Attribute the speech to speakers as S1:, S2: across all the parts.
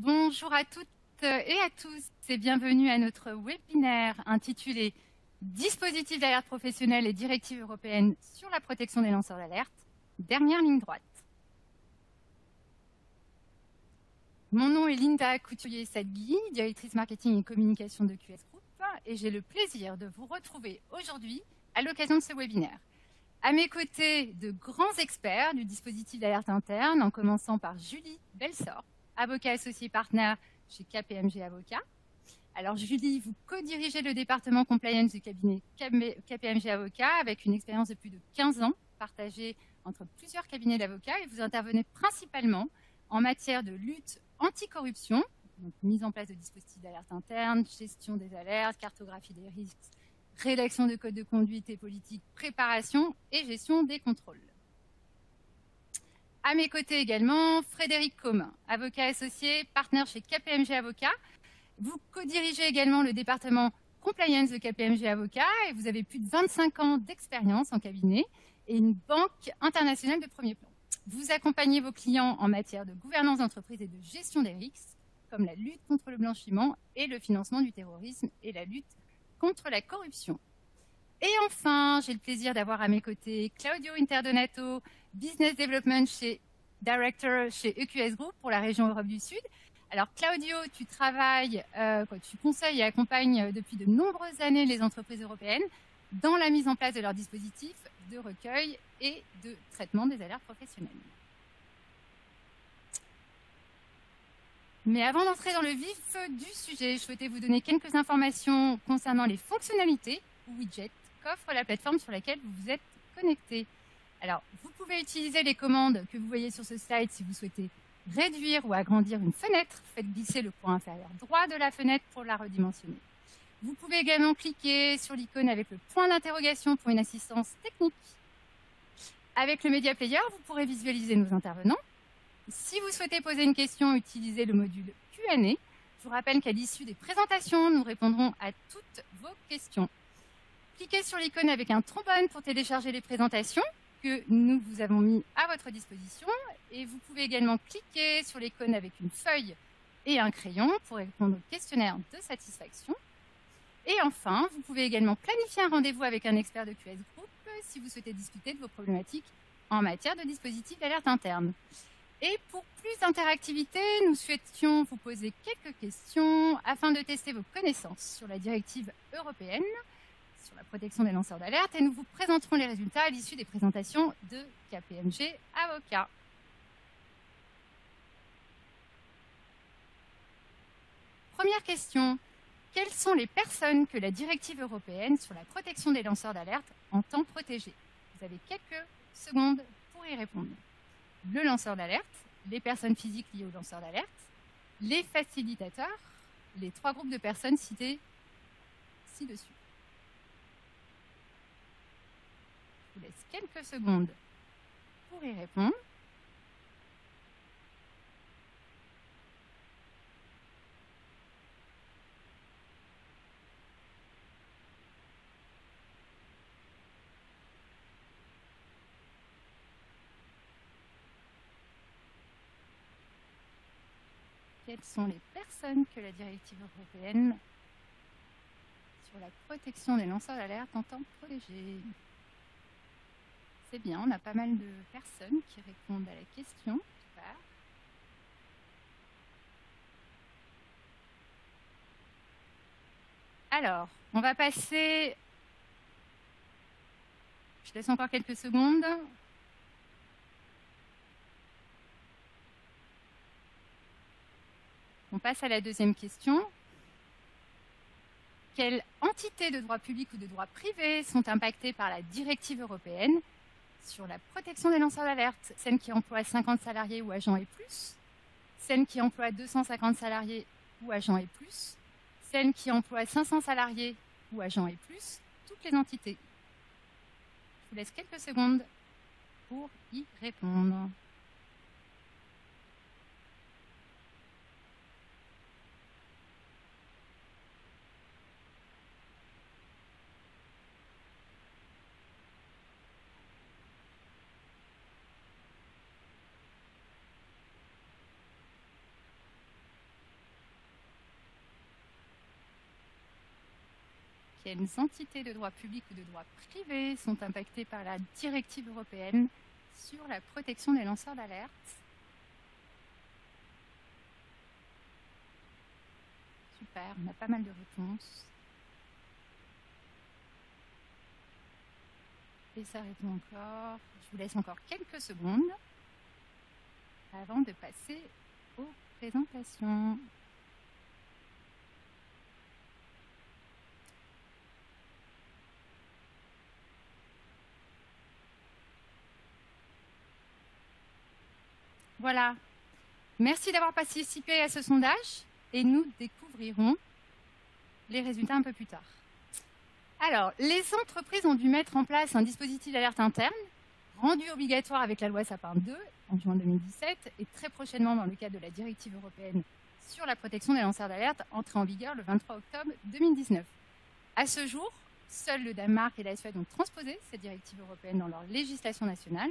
S1: Bonjour à toutes et à tous et bienvenue à notre webinaire intitulé Dispositifs d'alerte professionnelle et directives européennes sur la protection des lanceurs d'alerte, dernière ligne droite. Mon nom est Linda Couturier-Sadgui, directrice marketing et communication de QS Group, et j'ai le plaisir de vous retrouver aujourd'hui à l'occasion de ce webinaire. À mes côtés, de grands experts du dispositif d'alerte interne, en commençant par Julie Belsort, avocat associé partenaire chez KPMG Avocats. Alors Julie, vous co-dirigez le département compliance du cabinet KPMG Avocats avec une expérience de plus de 15 ans partagée entre plusieurs cabinets d'avocats et vous intervenez principalement en matière de lutte anticorruption, donc mise en place de dispositifs d'alerte interne, gestion des alertes, cartographie des risques, rédaction de codes de conduite et politique, préparation et gestion des contrôles. À mes côtés également, Frédéric Commun, avocat associé, partenaire chez KPMG Avocats. Vous co-dirigez également le département compliance de KPMG Avocats et vous avez plus de 25 ans d'expérience en cabinet et une banque internationale de premier plan. Vous accompagnez vos clients en matière de gouvernance d'entreprise et de gestion des risques, comme la lutte contre le blanchiment et le financement du terrorisme et la lutte contre la corruption. Et enfin, j'ai le plaisir d'avoir à mes côtés Claudio Interdonato, Business Development Director chez EQS Group pour la région Europe du Sud. Alors Claudio, tu travailles, tu conseilles et accompagnes depuis de nombreuses années les entreprises européennes dans la mise en place de leurs dispositifs de recueil et de traitement des alertes professionnelles. Mais avant d'entrer dans le vif du sujet, je souhaitais vous donner quelques informations concernant les fonctionnalités ou widgets qu'offre la plateforme sur laquelle vous vous êtes connecté. Alors, vous pouvez utiliser les commandes que vous voyez sur ce slide si vous souhaitez réduire ou agrandir une fenêtre. Faites glisser le coin inférieur droit de la fenêtre pour la redimensionner. Vous pouvez également cliquer sur l'icône avec le point d'interrogation pour une assistance technique. Avec le Media Player, vous pourrez visualiser nos intervenants. Si vous souhaitez poser une question, utilisez le module Q&A. Je vous rappelle qu'à l'issue des présentations, nous répondrons à toutes vos questions. Cliquez sur l'icône avec un trombone pour télécharger les présentations que nous vous avons mis à votre disposition. Et vous pouvez également cliquer sur l'icône avec une feuille et un crayon pour répondre au questionnaire de satisfaction. Et enfin, vous pouvez également planifier un rendez-vous avec un expert de QS Group si vous souhaitez discuter de vos problématiques en matière de dispositifs d'alerte interne. Et pour plus d'interactivité, nous souhaitions vous poser quelques questions afin de tester vos connaissances sur la directive européenne sur la protection des lanceurs d'alerte et nous vous présenterons les résultats à l'issue des présentations de KPMG Avocats. Première question. Quelles sont les personnes que la directive européenne sur la protection des lanceurs d'alerte entend protéger? Vous avez quelques secondes pour y répondre. Le lanceur d'alerte, les personnes physiques liées au lanceur d'alerte, les facilitateurs, les trois groupes de personnes cités ci-dessus. Je vous laisse quelques secondes pour y répondre. Quelles sont les personnes que la directive européenne sur la protection des lanceurs d'alerte entend protéger? C'est bien, on a pas mal de personnes qui répondent à la question. Super. Alors, on va passer... Je laisse encore quelques secondes. On passe à la deuxième question. Quelles entités de droit public ou de droit privé sont impactées par la directive européenne sur la protection des lanceurs d'alerte? Celles qui emploient 50 salariés ou agents et plus, celles qui emploient 250 salariés ou agents et plus, celles qui emploient 500 salariés ou agents et plus, toutes les entités. Je vous laisse quelques secondes pour y répondre. quelles entités de droit public ou de droit privé sont impactées par la directive européenne sur la protection des lanceurs d'alerte? Super, on a pas mal de réponses. Et ça répond encore. Je vous laisse encore quelques secondes avant de passer aux présentations. Voilà. Merci d'avoir participé à ce sondage et nous découvrirons les résultats un peu plus tard. Alors, les entreprises ont dû mettre en place un dispositif d'alerte interne, rendu obligatoire avec la loi Sapin 2 en juin 2017 et très prochainement dans le cadre de la directive européenne sur la protection des lanceurs d'alerte, entrée en vigueur le 23 octobre 2019. À ce jour, seuls le Danemark et la Suède ont transposé cette directive européenne dans leur législation nationale.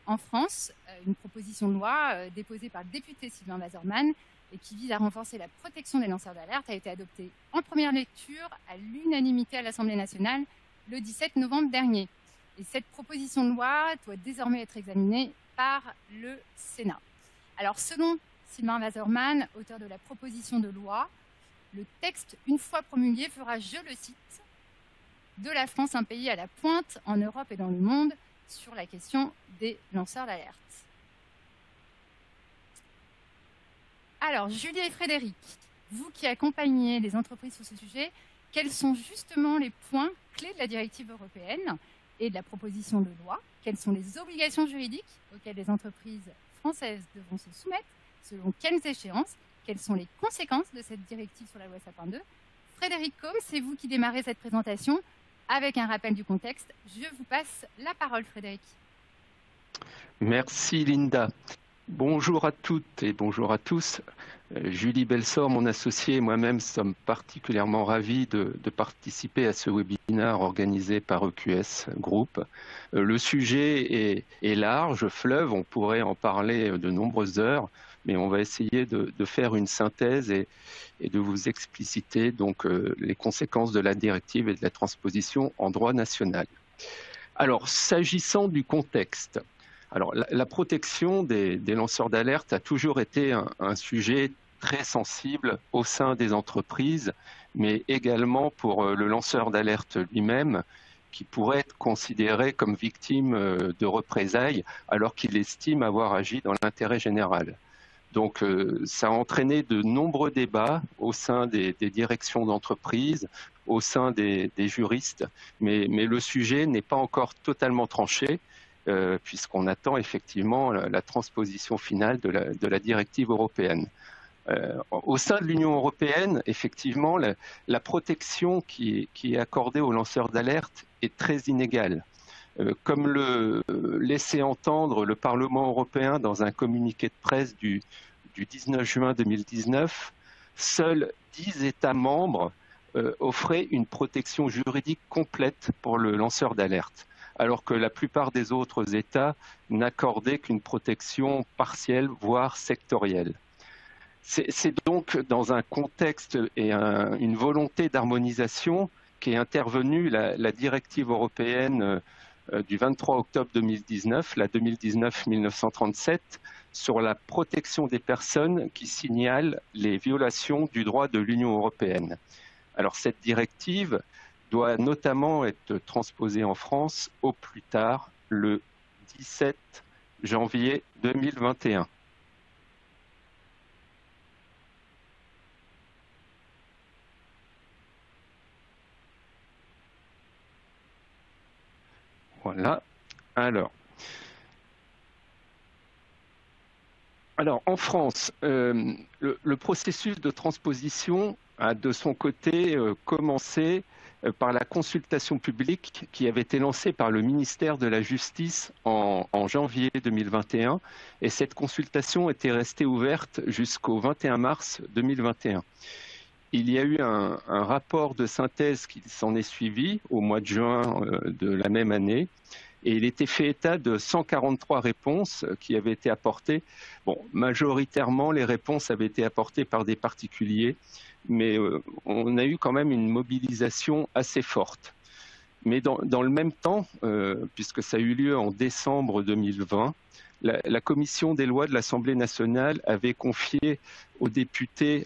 S1: En France, une proposition de loi déposée par le député Sylvain Waserman et qui vise à renforcer la protection des lanceurs d'alerte a été adoptée en première lecture à l'unanimité à l'Assemblée nationale le 17 novembre dernier. Et cette proposition de loi doit désormais être examinée par le Sénat. Alors, selon Sylvain Waserman, auteur de la proposition de loi, le texte, une fois promulgué, fera, je le cite, de la France un pays à la pointe en Europe et dans le monde sur la question des lanceurs d'alerte. Alors, Julie et Frédéric, vous qui accompagnez les entreprises sur ce sujet, quels sont justement les points clés de la directive européenne et de la proposition de loi? Quelles sont les obligations juridiques auxquelles les entreprises françaises devront se soumettre? Selon quelles échéances? Quelles sont les conséquences de cette directive sur la loi Sapin 2? Frédéric Combes, c'est vous qui démarrez cette présentation avec un rappel du contexte. Je vous passe la parole, Frédéric.
S2: Merci, Linda. Bonjour à toutes et bonjour à tous. Julie Belsor, mon associée, et moi-même sommes particulièrement ravis de participer à ce webinaire organisé par EQS Group. Le sujet est large, fleuve, on pourrait en parler de nombreuses heures, mais on va essayer de faire une synthèse et de vous expliciter donc les conséquences de la directive et de la transposition en droit national. Alors, s'agissant du contexte, alors, la protection des lanceurs d'alerte a toujours été un sujet très sensible au sein des entreprises, mais également pour le lanceur d'alerte lui-même, qui pourrait être considéré comme victime de représailles alors qu'il estime avoir agi dans l'intérêt général. Donc, ça a entraîné de nombreux débats au sein des directions d'entreprise, au sein des juristes, mais le sujet n'est pas encore totalement tranché, puisqu'on attend effectivement la transposition finale de la directive européenne. Au sein de l'Union européenne, effectivement, la protection qui est accordée aux lanceurs d'alerte est très inégale. Comme le laissait entendre le Parlement européen dans un communiqué de presse du 19 juin 2019, seuls 10 États membres offraient une protection juridique complète pour le lanceur d'alerte, alors que la plupart des autres États n'accordaient qu'une protection partielle, voire sectorielle. C'est donc dans un contexte et une volonté d'harmonisation qu'est intervenue la directive européenne du 23 octobre 2019, la 2019-1937, sur la protection des personnes qui signalent les violations du droit de l'Union européenne. Alors cette directive doit notamment être transposée en France au plus tard le 17 janvier 2021. Voilà. Alors en France, le processus de transposition a de son côté commencé par la consultation publique qui avait été lancée par le ministère de la Justice en janvier 2021, et cette consultation était restée ouverte jusqu'au 21 mars 2021. Il y a eu un rapport de synthèse qui s'en est suivi au mois de juin de la même année, et il était fait état de 143 réponses qui avaient été apportées. Bon, majoritairement, les réponses avaient été apportées par des particuliers, mais on a eu quand même une mobilisation assez forte. Mais dans le même temps, puisque ça a eu lieu en décembre 2020, la commission des lois de l'Assemblée nationale avait confié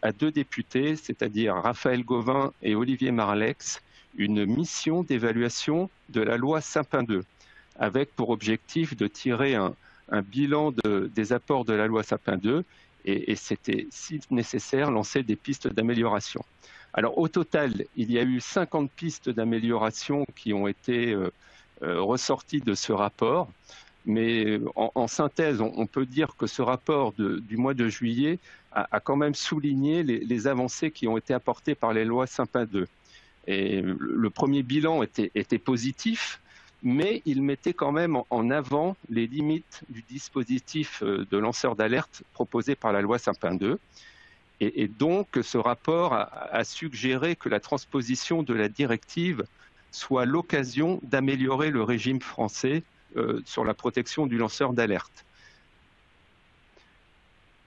S2: à deux députés, c'est-à-dire Raphaël Gauvain et Olivier Marleix, une mission d'évaluation de la loi Sapin II, avec pour objectif de tirer un bilan des apports de la loi Sapin II et c'était, si nécessaire, lancer des pistes d'amélioration. Alors au total, il y a eu 50 pistes d'amélioration qui ont été ressorties de ce rapport. Mais en synthèse, on peut dire que ce rapport du mois de juillet a quand même souligné les avancées qui ont été apportées par les lois Sapin II. Et le premier bilan était positif, mais il mettait quand même en avant les limites du dispositif de lanceur d'alerte proposé par la loi Sapin II. Et donc, ce rapport a suggéré que la transposition de la directive soit l'occasion d'améliorer le régime français sur la protection du lanceur d'alerte.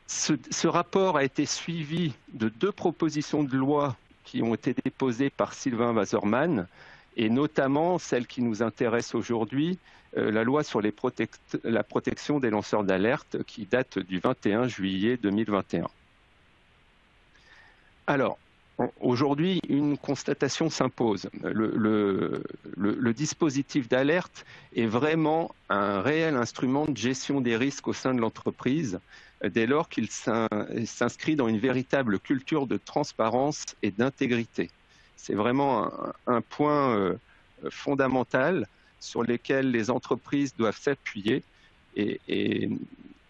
S2: Ce rapport a été suivi de deux propositions de loi qui ont été déposées par Sylvain Waserman, et notamment celle qui nous intéresse aujourd'hui, la loi sur la protection des lanceurs d'alerte, qui date du 21 juillet 2021. Alors, aujourd'hui, une constatation s'impose. Le dispositif d'alerte est vraiment un réel instrument de gestion des risques au sein de l'entreprise, dès lors qu'il s'inscrit dans une véritable culture de transparence et d'intégrité. C'est vraiment un point fondamental sur lequel les entreprises doivent s'appuyer et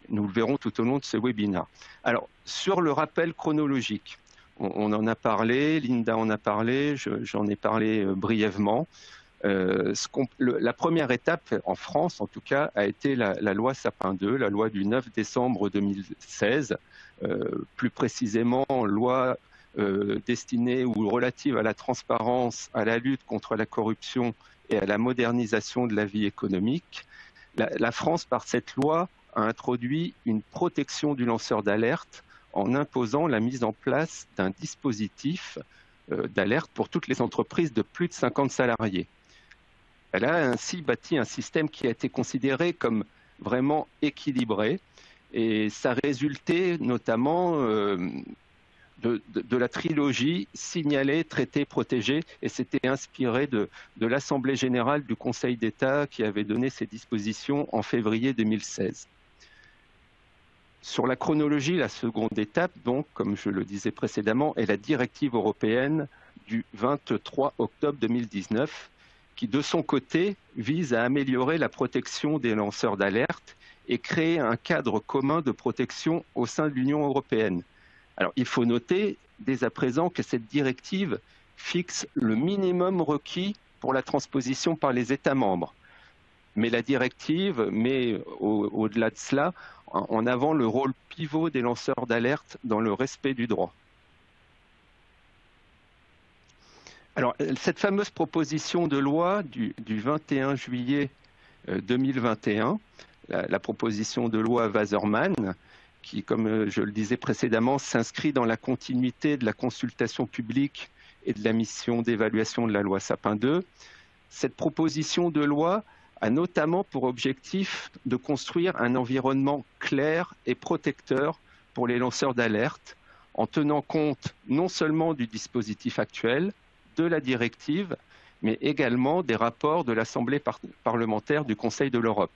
S2: nous le verrons tout au long de ce webinaire. Alors, sur le rappel chronologique, on en a parlé, Linda en a parlé, j'en ai parlé brièvement. La première étape, en France en tout cas, a été la loi Sapin II, la loi du 9 décembre 2016, plus précisément loi destinée ou relative à la transparence, à la lutte contre la corruption et à la modernisation de la vie économique. La France, par cette loi, a introduit une protection du lanceur d'alerte en imposant la mise en place d'un dispositif d'alerte pour toutes les entreprises de plus de 50 salariés. Elle a ainsi bâti un système qui a été considéré comme vraiment équilibré et ça résultait notamment de la trilogie signaler, traiter, protéger, et c'était inspiré de l'Assemblée générale du Conseil d'État qui avait donné ces dispositions en février 2016. Sur la chronologie, la seconde étape, donc, comme je le disais précédemment, est la directive européenne du 23 octobre 2019, qui, de son côté, vise à améliorer la protection des lanceurs d'alerte et créer un cadre commun de protection au sein de l'Union européenne. Alors, il faut noter dès à présent que cette directive fixe le minimum requis pour la transposition par les États membres. Mais la directive met, au-delà de cela, en avant le rôle pivot des lanceurs d'alerte dans le respect du droit. Alors, cette fameuse proposition de loi du 21 juillet 2021, la proposition de loi Waserman, qui, comme je le disais précédemment, s'inscrit dans la continuité de la consultation publique et de la mission d'évaluation de la loi Sapin II, cette proposition de loi a notamment pour objectif de construire un environnement clair et protecteur pour les lanceurs d'alerte, en tenant compte non seulement du dispositif actuel, de la directive, mais également des rapports de l'Assemblée parlementaire du Conseil de l'Europe.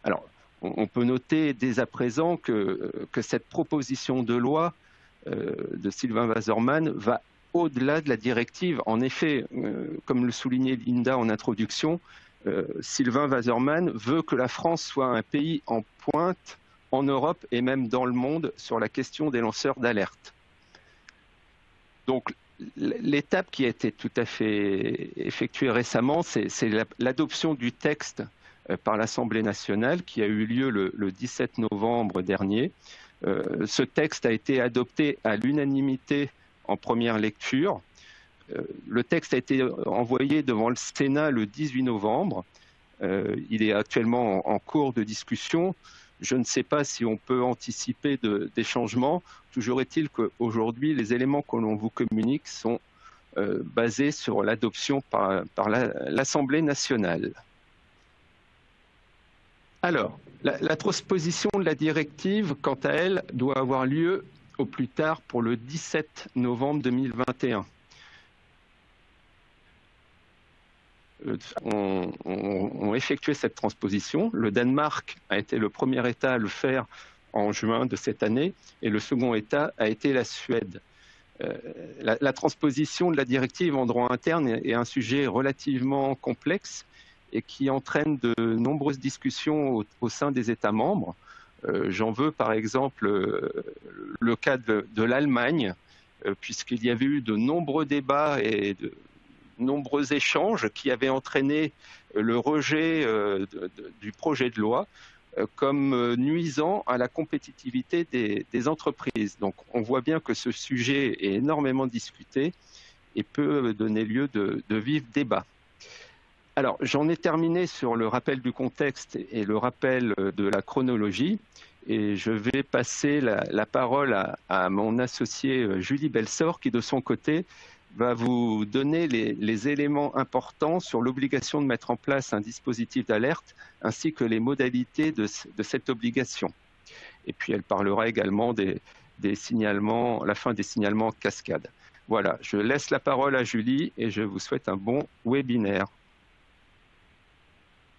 S2: Alors, on peut noter dès à présent que cette proposition de loi de Sylvain Waserman va au-delà de la directive. En effet, comme le soulignait Linda en introduction, Sylvain Waserman veut que la France soit un pays en pointe en Europe et même dans le monde sur la question des lanceurs d'alerte. Donc, l'étape qui a été tout à fait effectuée récemment, c'est l'adoption du texte par l'Assemblée nationale qui a eu lieu le 17 novembre dernier. Ce texte a été adopté à l'unanimité en première lecture. Le texte a été envoyé devant le Sénat le 18 novembre Il est actuellement en cours de discussion. Je ne sais pas si on peut anticiper des changements. Toujours est-il qu'aujourd'hui, les éléments que l'on vous communique sont basés sur l'adoption par l'Assemblée nationale. Alors, la transposition de la directive, quant à elle, doit avoir lieu au plus tard pour le 17 novembre 2021. On effectué cette transposition. Le Danemark a été le premier État à le faire en juin de cette année et le second État a été la Suède. La transposition de la directive en droit interne est un sujet relativement complexe et qui entraîne de nombreuses discussions au sein des États membres. J'en veux par exemple le cas de l'Allemagne, puisqu'il y avait eu de nombreux débats et de nombreux échanges qui avaient entraîné le rejet du projet de loi comme nuisant à la compétitivité des entreprises. Donc on voit bien que ce sujet est énormément discuté et peut donner lieu de vifs débats. Alors j'en ai terminé sur le rappel du contexte et le rappel de la chronologie et je vais passer la parole à mon associée Julie Belsor qui de son côté va vous donner les éléments importants sur l'obligation de mettre en place un dispositif d'alerte ainsi que les modalités de cette obligation. Et puis elle parlera également des signalements, la fin des signalements en cascade. Voilà, je laisse la parole à Julie et je vous souhaite un bon webinaire.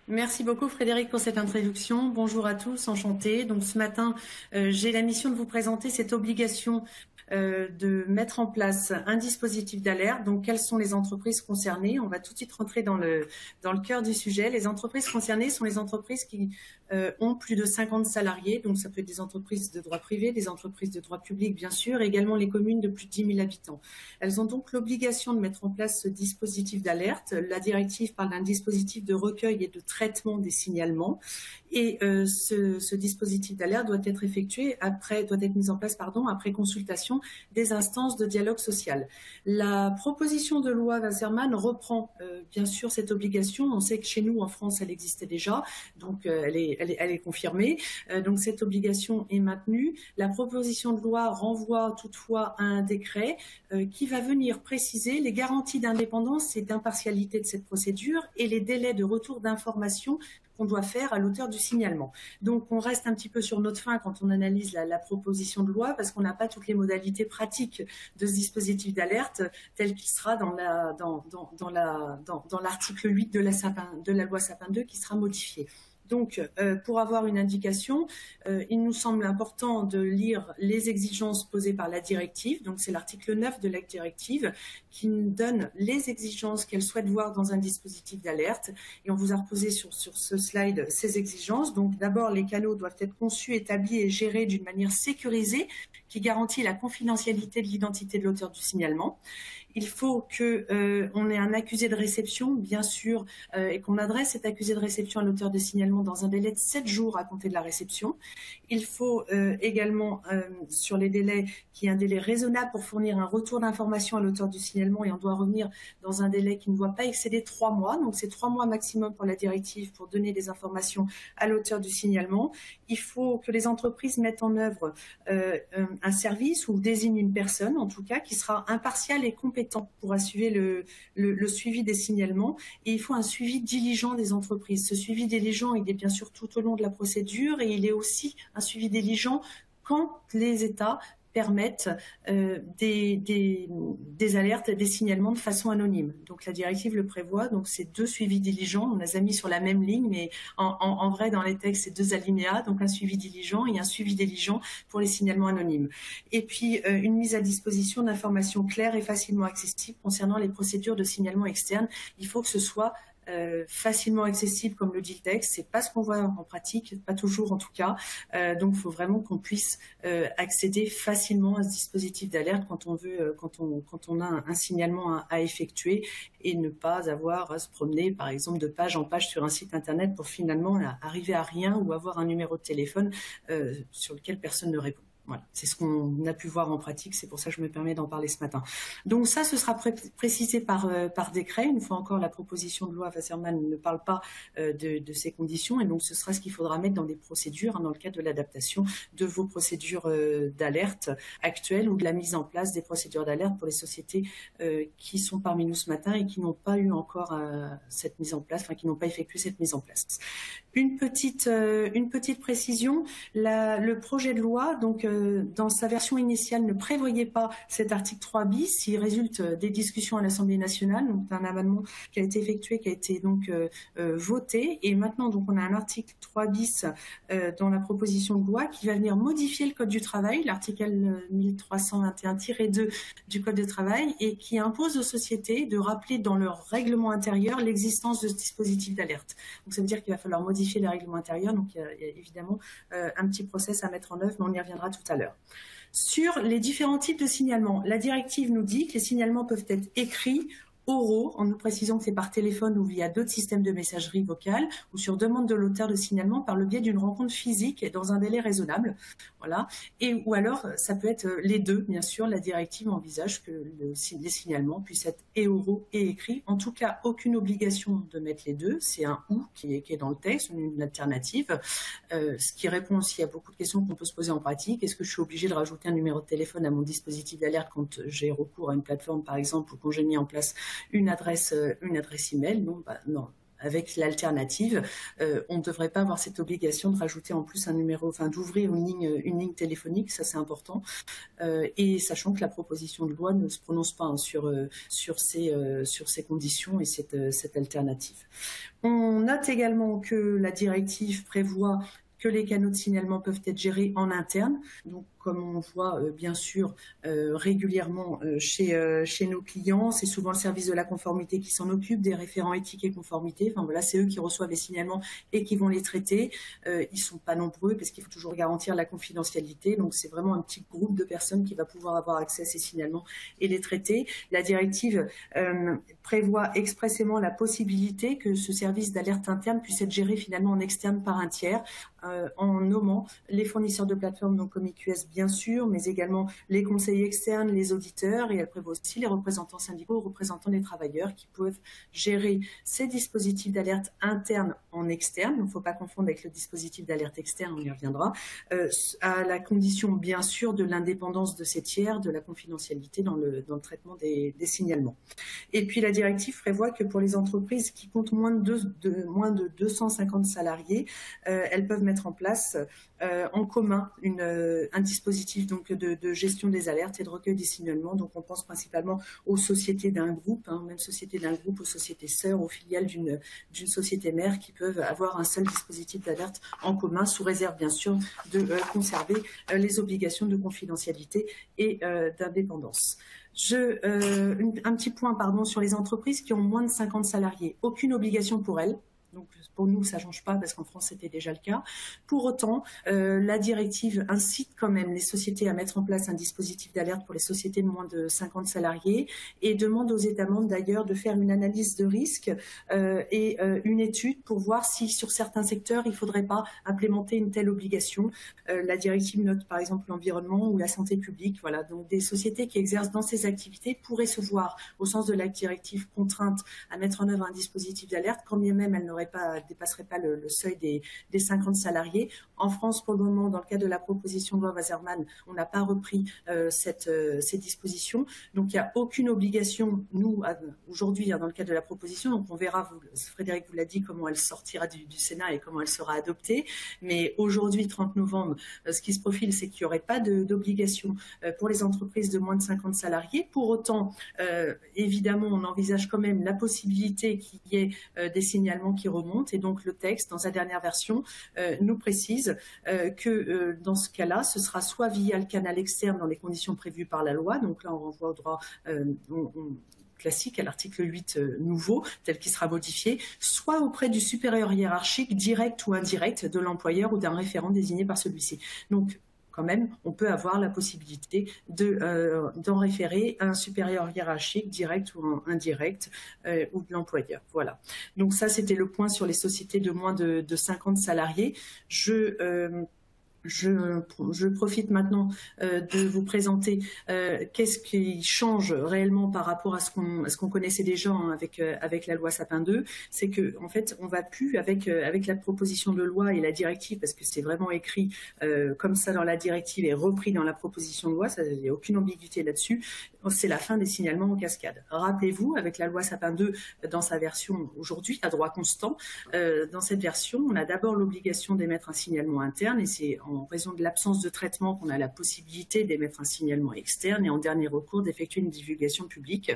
S3: Merci beaucoup Frédéric pour cette introduction. Bonjour à tous, enchantée. Donc ce matin, j'ai la mission de vous présenter cette obligation de mettre en place un dispositif d'alerte. Donc, quelles sont les entreprises concernées? On va tout de suite rentrer dans le cœur du sujet. Les entreprises concernées sont les entreprises qui ont plus de 50 salariés. Donc, ça peut être des entreprises de droit privé, des entreprises de droit public, bien sûr, et également les communes de plus de 10 000 habitants. Elles ont donc l'obligation de mettre en place ce dispositif d'alerte. La directive parle d'un dispositif de recueil et de traitement des signalements. Et ce dispositif d'alerte doit être mis en place après consultation des instances de dialogue social. La proposition de loi Wasserman reprend bien sûr cette obligation. On sait que chez nous en France elle existait déjà, donc elle est confirmée. Donc cette obligation est maintenue. La proposition de loi renvoie toutefois à un décret qui va venir préciser les garanties d'indépendance et d'impartialité de cette procédure et les délais de retour d'information qu'on doit faire à l'auteur du signalement. Donc, on reste un petit peu sur notre faim quand on analyse la proposition de loi parce qu'on n'a pas toutes les modalités pratiques de ce dispositif d'alerte tel qu'il sera dans l'article 8 de la loi Sapin 2 qui sera modifié. Donc, pour avoir une indication, il nous semble important de lire les exigences posées par la directive. Donc, c'est l'article 9 de la directive qui nous donne les exigences qu'elle souhaite voir dans un dispositif d'alerte. Et on vous a reposé sur ce slide ces exigences. Donc, d'abord, les canaux doivent être conçus, établis et gérés d'une manière sécurisée qui garantit la confidentialité de l'identité de l'auteur du signalement. Il faut qu'on ait un accusé de réception, bien sûr, et qu'on adresse cet accusé de réception à l'auteur de signalement dans un délai de 7 jours à compter de la réception. Il faut également, sur les délais, qu'il y ait un délai raisonnable pour fournir un retour d'information à l'auteur du signalement et on doit revenir dans un délai qui ne doit pas excéder 3 mois. Donc, c'est 3 mois maximum pour la directive pour donner des informations à l'auteur du signalement. Il faut que les entreprises mettent en œuvre un service ou désignent une personne, en tout cas, qui sera impartiale et compétente pour assurer le suivi des signalements. Et il faut un suivi diligent des entreprises. Ce suivi diligent, il est bien sûr tout au long de la procédure et il est aussi un suivi diligent quand les États permettent des alertes, des signalements de façon anonyme. Donc la directive le prévoit, donc c'est 2 suivis diligents, on les a mis sur la même ligne, mais en vrai dans les textes c'est 2 alinéas, donc un suivi diligent et un suivi diligent pour les signalements anonymes. Et puis une mise à disposition d'informations claires et facilement accessibles concernant les procédures de signalement externe. Il faut que ce soit facilement accessible comme le dit le texte. C'est pas ce qu'on voit en pratique, pas toujours en tout cas. Donc il faut vraiment qu'on puisse accéder facilement à ce dispositif d'alerte quand on a un signalement à effectuer et ne pas avoir à se promener par exemple de page en page sur un site internet pour finalement arriver à rien ou avoir un numéro de téléphone sur lequel personne ne répond. Voilà, c'est ce qu'on a pu voir en pratique, c'est pour ça que je me permets d'en parler ce matin. Donc ça, ce sera précisé par décret. Une fois encore, la proposition de loi Wasserman ne parle pas de ces conditions, et donc ce sera ce qu'il faudra mettre dans des procédures, dans le cadre de l'adaptation de vos procédures d'alerte actuelles ou de la mise en place des procédures d'alerte pour les sociétés qui sont parmi nous ce matin et qui n'ont pas eu encore cette mise en place, enfin qui n'ont pas effectué cette mise en place. Une petite précision, le projet de loi, donc dans sa version initiale, ne prévoyait pas cet article 3 bis. Il résulte des discussions à l'Assemblée nationale, donc un amendement qui a été effectué, qui a été donc voté. Et maintenant, donc, on a un article 3 bis dans la proposition de loi qui va venir modifier le Code du travail, l'article 1321-2 du Code du travail, et qui impose aux sociétés de rappeler dans leur règlement intérieur l'existence de ce dispositif d'alerte. Donc ça veut dire qu'il va falloir modifier les règlements intérieurs. Donc il y a évidemment un petit process à mettre en œuvre, mais on y reviendra tout à l'heure. Sur les différents types de signalements, la directive nous dit que les signalements peuvent être écrits, oraux, en nous précisant que c'est par téléphone ou via d'autres systèmes de messagerie vocale, ou sur demande de l'auteur de signalement par le biais d'une rencontre physique et dans un délai raisonnable. Voilà. Ou alors, ça peut être les deux, bien sûr. La directive envisage que les signalements puissent être et oraux et écrits. En tout cas, aucune obligation de mettre les deux. C'est un « ou » qui est dans le texte, une alternative. Ce qui répond aussi à beaucoup de questions qu'on peut se poser en pratique. Est-ce que je suis obligée de rajouter un numéro de téléphone à mon dispositif d'alerte quand j'ai recours à une plateforme, par exemple, ou quand j'ai mis en place une adresse email? Non, non. Avec l'alternative, on ne devrait pas avoir cette obligation de rajouter en plus un numéro, enfin d'ouvrir une ligne téléphonique, ça c'est important. Et sachant que la proposition de loi ne se prononce pas sur ces conditions et cette alternative. On note également que la directive prévoit que les canaux de signalement peuvent être gérés en interne. Donc, comme on voit bien sûr régulièrement chez nos clients, c'est souvent le service de la conformité qui s'en occupe, des référents éthique et conformité. Enfin voilà, c'est eux qui reçoivent les signalements et qui vont les traiter. Ils sont pas nombreux parce qu'il faut toujours garantir la confidentialité. Donc c'est vraiment un petit groupe de personnes qui va pouvoir avoir accès à ces signalements et les traiter. La directive prévoit expressément la possibilité que ce service d'alerte interne puisse être géré finalement en externe par un tiers, en nommant les fournisseurs de plateformes, donc comme IQS bien sûr, mais également les conseillers externes, les auditeurs, et elle prévoit aussi les représentants syndicaux, représentants des travailleurs qui peuvent gérer ces dispositifs d'alerte interne en externe. Il ne faut pas confondre avec le dispositif d'alerte externe, on y reviendra, à la condition bien sûr de l'indépendance de ces tiers, de la confidentialité dans le traitement des signalements. Et puis la directive prévoit que pour les entreprises qui comptent moins de 250 salariés, elles peuvent mettre en place en commun un dispositif donc de gestion des alertes et de recueil des signalements. Donc on pense principalement aux sociétés d'un groupe, même société d'un groupe, aux sociétés sœurs, aux filiales d'une société mère qui peuvent avoir un seul dispositif d'alerte en commun, sous réserve bien sûr de conserver les obligations de confidentialité et d'indépendance. Un petit point sur les entreprises qui ont moins de 50 salariés. Aucune obligation pour elles. Donc pour nous, ça ne change pas parce qu'en France, c'était déjà le cas. Pour autant, la directive incite quand même les sociétés à mettre en place un dispositif d'alerte pour les sociétés de moins de 50 salariés et demande aux États membres d'ailleurs de faire une analyse de risque et une étude pour voir si sur certains secteurs, il ne faudrait pas implémenter une telle obligation. La directive note par exemple l'environnement ou la santé publique. Voilà, donc des sociétés qui exercent dans ces activités pourraient se voir, au sens de la directive, contraintes à mettre en œuvre un dispositif d'alerte, quand bien même elles dépasserait pas le seuil des 50 salariés. En France, pour le moment, dans le cadre de la proposition de loi Wasserman, on n'a pas repris ces dispositions. Donc, il n'y a aucune obligation, nous, aujourd'hui, dans le cadre de la proposition. Donc, on verra, Frédéric vous l'a dit, comment elle sortira du Sénat et comment elle sera adoptée. Mais aujourd'hui, 30 novembre, ce qui se profile, c'est qu'il n'y aurait pas d'obligation pour les entreprises de moins de 50 salariés. Pour autant, évidemment, on envisage quand même la possibilité qu'il y ait des signalements qui remontent. Et donc, le texte, dans sa dernière version, nous précise que dans ce cas-là, ce sera soit via le canal externe dans les conditions prévues par la loi. Donc là, on renvoie au droit classique à l'article 8 nouveau, tel qu'il sera modifié, soit auprès du supérieur hiérarchique direct ou indirect de l'employeur ou d'un référent désigné par celui-ci. Donc, quand même, on peut avoir la possibilité d'en référer à un supérieur hiérarchique direct ou indirect ou de l'employeur. Voilà. Donc ça, c'était le point sur les sociétés de moins de 50 salariés. Je profite maintenant de vous présenter qu'est-ce qui change réellement par rapport à ce qu'on connaissait déjà avec la loi Sapin 2. C'est que en fait, on va plus avec la proposition de loi et la directive, parce que c'est vraiment écrit comme ça dans la directive et repris dans la proposition de loi, il n'y a aucune ambiguïté là-dessus. C'est la fin des signalements en cascade. Rappelez-vous, avec la loi Sapin 2, dans sa version aujourd'hui, à droit constant, dans cette version, on a d'abord l'obligation d'émettre un signalement interne, et c'est en raison de l'absence de traitement qu'on a la possibilité d'émettre un signalement externe, et en dernier recours d'effectuer une divulgation publique.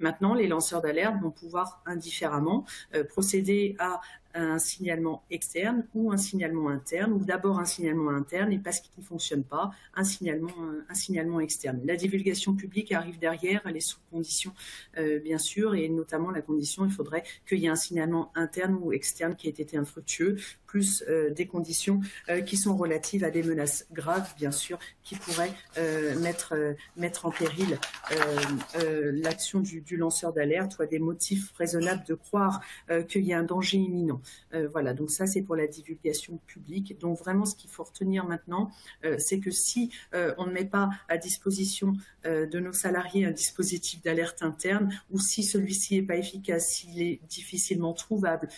S3: Maintenant, les lanceurs d'alerte vont pouvoir indifféremment procéder à un signalement externe ou un signalement interne, ou d'abord un signalement interne, et parce qu'il ne fonctionne pas, un signalement externe. La divulgation publique arrive derrière, elle est sous condition bien sûr, et notamment la condition, il faudrait qu'il y ait un signalement interne ou externe qui ait été infructueux, plus des conditions qui sont relatives à des menaces graves, bien sûr, qui pourraient mettre en péril l'action du lanceur d'alerte, ou à des motifs raisonnables de croire qu'il y a un danger imminent. Voilà, donc ça c'est pour la divulgation publique. Donc vraiment ce qu'il faut retenir maintenant, c'est que si on ne met pas à disposition de nos salariés un dispositif d'alerte interne, ou si celui-ci n'est pas efficace, s'il est difficilement trouvable,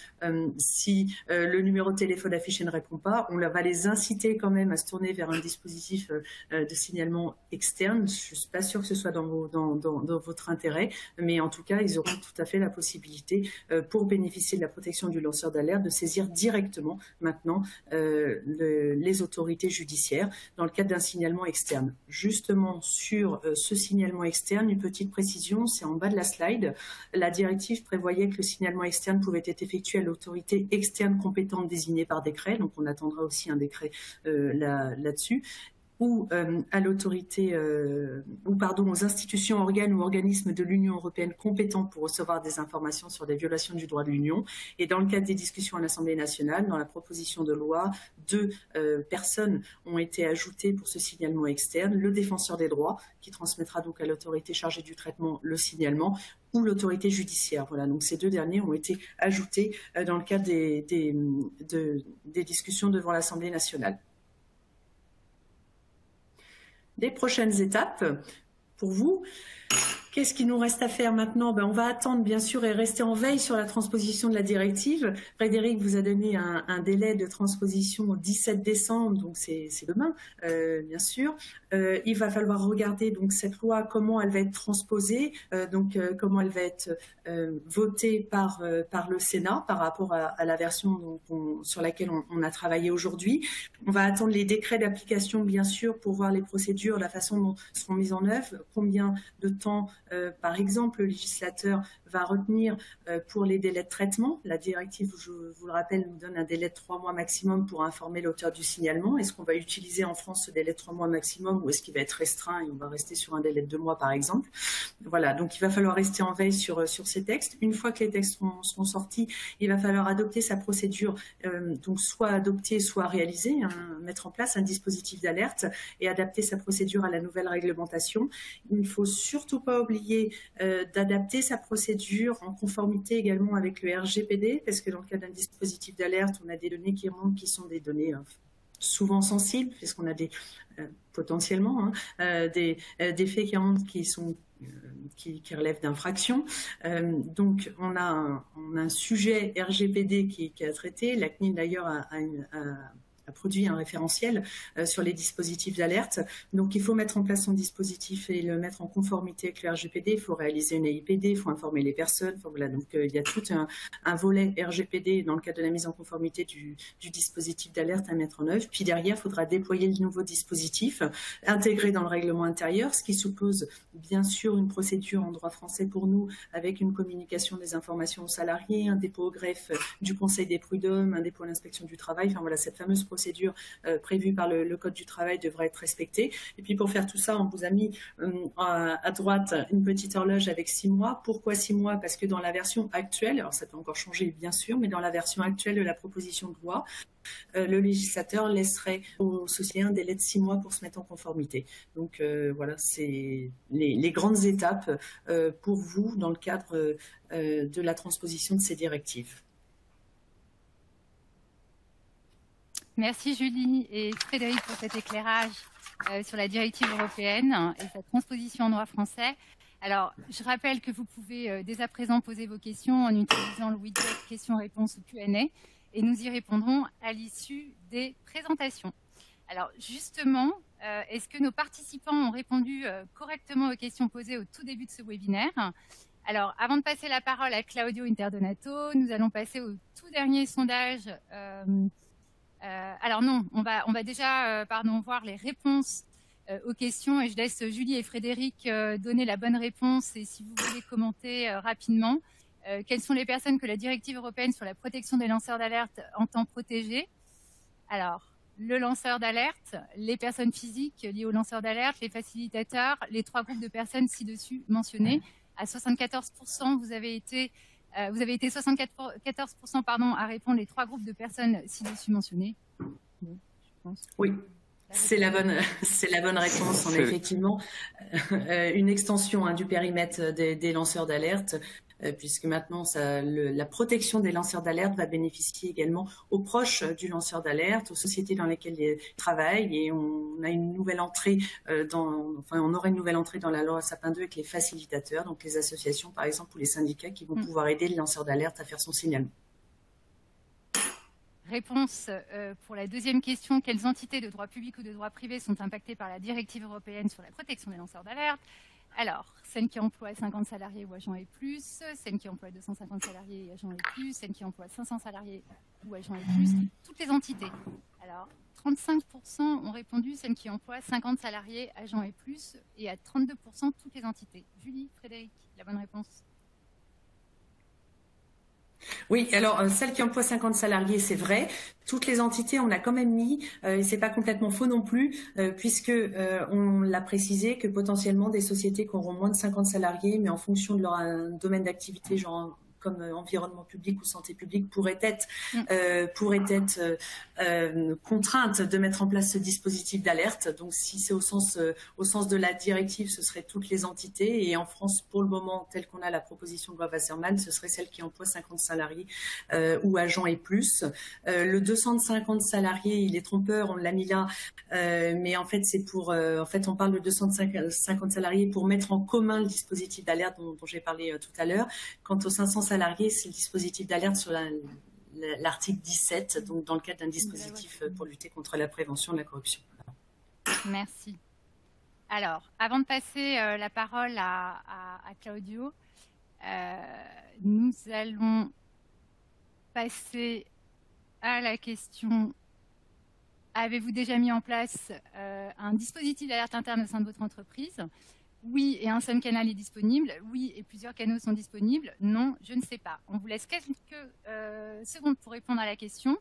S3: si le numéro de téléphone affiché ne répond pas, on va les inciter quand même à se tourner vers un dispositif de signalement externe. Je ne suis pas sûre que ce soit dans votre intérêt, mais en tout cas, ils auront tout à fait la possibilité, pour bénéficier de la protection du lanceur d'alerte, de saisir directement maintenant les autorités judiciaires dans le cadre d'un signalement externe. Justement, sur ce signalement externe, une petite précision, c'est en bas de la slide. La directive prévoyait que le signalement externe pouvait être effectué à l'autorité externe compétente désignée par décret, donc on attendra aussi un décret là-dessus, ou à l'autorité, aux institutions, organes ou organismes de l'Union européenne compétents pour recevoir des informations sur des violations du droit de l'Union. Et dans le cadre des discussions à l'Assemblée nationale, dans la proposition de loi, 2 personnes ont été ajoutées pour ce signalement externe: le défenseur des droits, qui transmettra donc à l'autorité chargée du traitement le signalement, ou l'autorité judiciaire. Voilà, donc ces 2 derniers ont été ajoutés dans le cadre des discussions devant l'Assemblée nationale. Des prochaines étapes pour vous. Qu'est-ce qu'il nous reste à faire maintenant? On va attendre bien sûr et rester en veille sur la transposition de la directive. Frédéric vous a donné un délai de transposition au 17 décembre, donc c'est demain, bien sûr. Il va falloir regarder donc cette loi, comment elle va être transposée, comment elle va être votée par le Sénat par rapport à la version sur laquelle on a travaillé aujourd'hui. On va attendre les décrets d'application, bien sûr, pour voir les procédures, la façon dont seront mises en œuvre, combien de temps, par exemple, le législateur va retenir pour les délais de traitement. La directive, je vous le rappelle, nous donne un délai de 3 mois maximum pour informer l'auteur du signalement. Est-ce qu'on va utiliser en France ce délai de 3 mois maximum, ou est-ce qu'il va être restreint et on va rester sur un délai de 2 mois, par exemple? Voilà, donc il va falloir rester en veille sur ces textes. Une fois que les textes seront sortis, il va falloir adopter sa procédure, donc soit adopter, soit réaliser, mettre en place un dispositif d'alerte et adapter sa procédure à la nouvelle réglementation. Il ne faut surtout pas oublier d'adapter sa procédure en conformité également avec le RGPD, parce que dans le cas d'un dispositif d'alerte, on a des données qui remontent, qui sont des données souvent sensibles, puisqu'on a potentiellement des faits qui remontent qui relèvent d'infractions. Donc on a un sujet RGPD qui est à traiter. La CNIL d'ailleurs a produit un référentiel sur les dispositifs d'alerte. Donc, il faut mettre en place son dispositif et le mettre en conformité avec le RGPD. Il faut réaliser une AIPD, il faut informer les personnes. Enfin, voilà. Donc, il y a tout un volet RGPD dans le cadre de la mise en conformité du dispositif d'alerte à mettre en œuvre. Puis derrière, il faudra déployer le nouveau dispositif, intégrer dans le règlement intérieur, ce qui suppose bien sûr une procédure en droit français pour nous, avec une communication des informations aux salariés, un dépôt au greffe du Conseil des prud'hommes, un dépôt à l'inspection du travail. Enfin voilà, cette fameuse procédure prévue par le Code du travail devrait être respectée. Et puis pour faire tout ça, on vous a mis à droite une petite horloge avec 6 mois. Pourquoi 6 mois? Parce que dans la version actuelle, alors ça peut encore changer bien sûr, mais dans la version actuelle de la proposition de loi, le législateur laisserait aux sociétés un délai de 6 mois pour se mettre en conformité. Donc voilà, c'est les grandes étapes pour vous dans le cadre de la transposition de ces directives.
S1: Merci Julie et Frédéric pour cet éclairage sur la directive européenne et sa transposition en droit français. Alors, je rappelle que vous pouvez dès à présent poser vos questions en utilisant le widget questions-réponses ou Q&A et nous y répondrons à l'issue des présentations. Alors, justement, est-ce que nos participants ont répondu correctement aux questions posées au tout début de ce webinaire? Alors, avant de passer la parole à Claudio Interdonato, nous allons passer au tout dernier sondage. Alors non, on va déjà voir les réponses aux questions et je laisse Julie et Frédéric donner la bonne réponse et si vous voulez commenter rapidement. Quelles sont les personnes que la directive européenne sur la protection des lanceurs d'alerte entend protéger? Alors, le lanceur d'alerte, les personnes physiques liées aux lanceurs d'alerte, les facilitateurs, les 3 groupes de personnes ci-dessus mentionnés. À 74%, vous avez été 74% à répondre les 3 groupes de personnes ci-dessus mentionnées. Bon, je pense.
S3: Oui. C'est la bonne réponse. On a effectivement une extension du périmètre des lanceurs d'alerte, puisque maintenant la protection des lanceurs d'alerte va bénéficier également aux proches du lanceur d'alerte, aux sociétés dans lesquelles ils travaillent, et on a une nouvelle entrée on aura une nouvelle entrée dans la loi Sapin 2 avec les facilitateurs, donc les associations par exemple ou les syndicats qui vont pouvoir aider le lanceur d'alerte à faire son signalement.
S1: Réponse pour la deuxième question. Quelles entités de droit public ou de droit privé sont impactées par la directive européenne sur la protection des lanceurs d'alerte? Alors, celles qui emploient 50 salariés ou agents et plus, celles qui emploient 250 salariés et agents et plus, celles qui emploient 500 salariés ou agents et plus, toutes les entités. Alors, 35% ont répondu celles qui emploient 50 salariés, agents et plus, et à 32% toutes les entités. Julie, Frédéric, la bonne réponse?
S3: Oui, alors celles qui emploient 50 salariés, c'est vrai. Toutes les entités, on l'a quand même mis, et c'est pas complètement faux non plus, puisque on l'a précisé que potentiellement des sociétés qui auront moins de 50 salariés, mais en fonction de leur domaine d'activité, genre comme environnement public ou santé publique, pourraient être contraintes de mettre en place ce dispositif d'alerte. Donc, si c'est au sens de la directive, ce serait toutes les entités. Et en France, pour le moment, tel qu'on a la proposition de loi Wasserman, ce serait celle qui emploie 50 salariés ou agents et plus. Le 250 salariés, il est trompeur, on l'a mis là, mais en fait, c'est pour... en fait, on parle de 250 salariés pour mettre en commun le dispositif d'alerte dont j'ai parlé tout à l'heure. Quant aux 500 salariés, c'est le dispositif d'alerte sur l'article 17, donc dans le cadre d'un dispositif pour lutter contre la prévention de la corruption.
S1: Merci. Alors, avant de passer la parole à Claudio, nous allons passer à la question: avez-vous déjà mis en place un dispositif d'alerte interne au sein de votre entreprise? Oui, et un seul canal est disponible. Oui, et plusieurs canaux sont disponibles. Non, je ne sais pas. On vous laisse quelques secondes pour répondre à la question.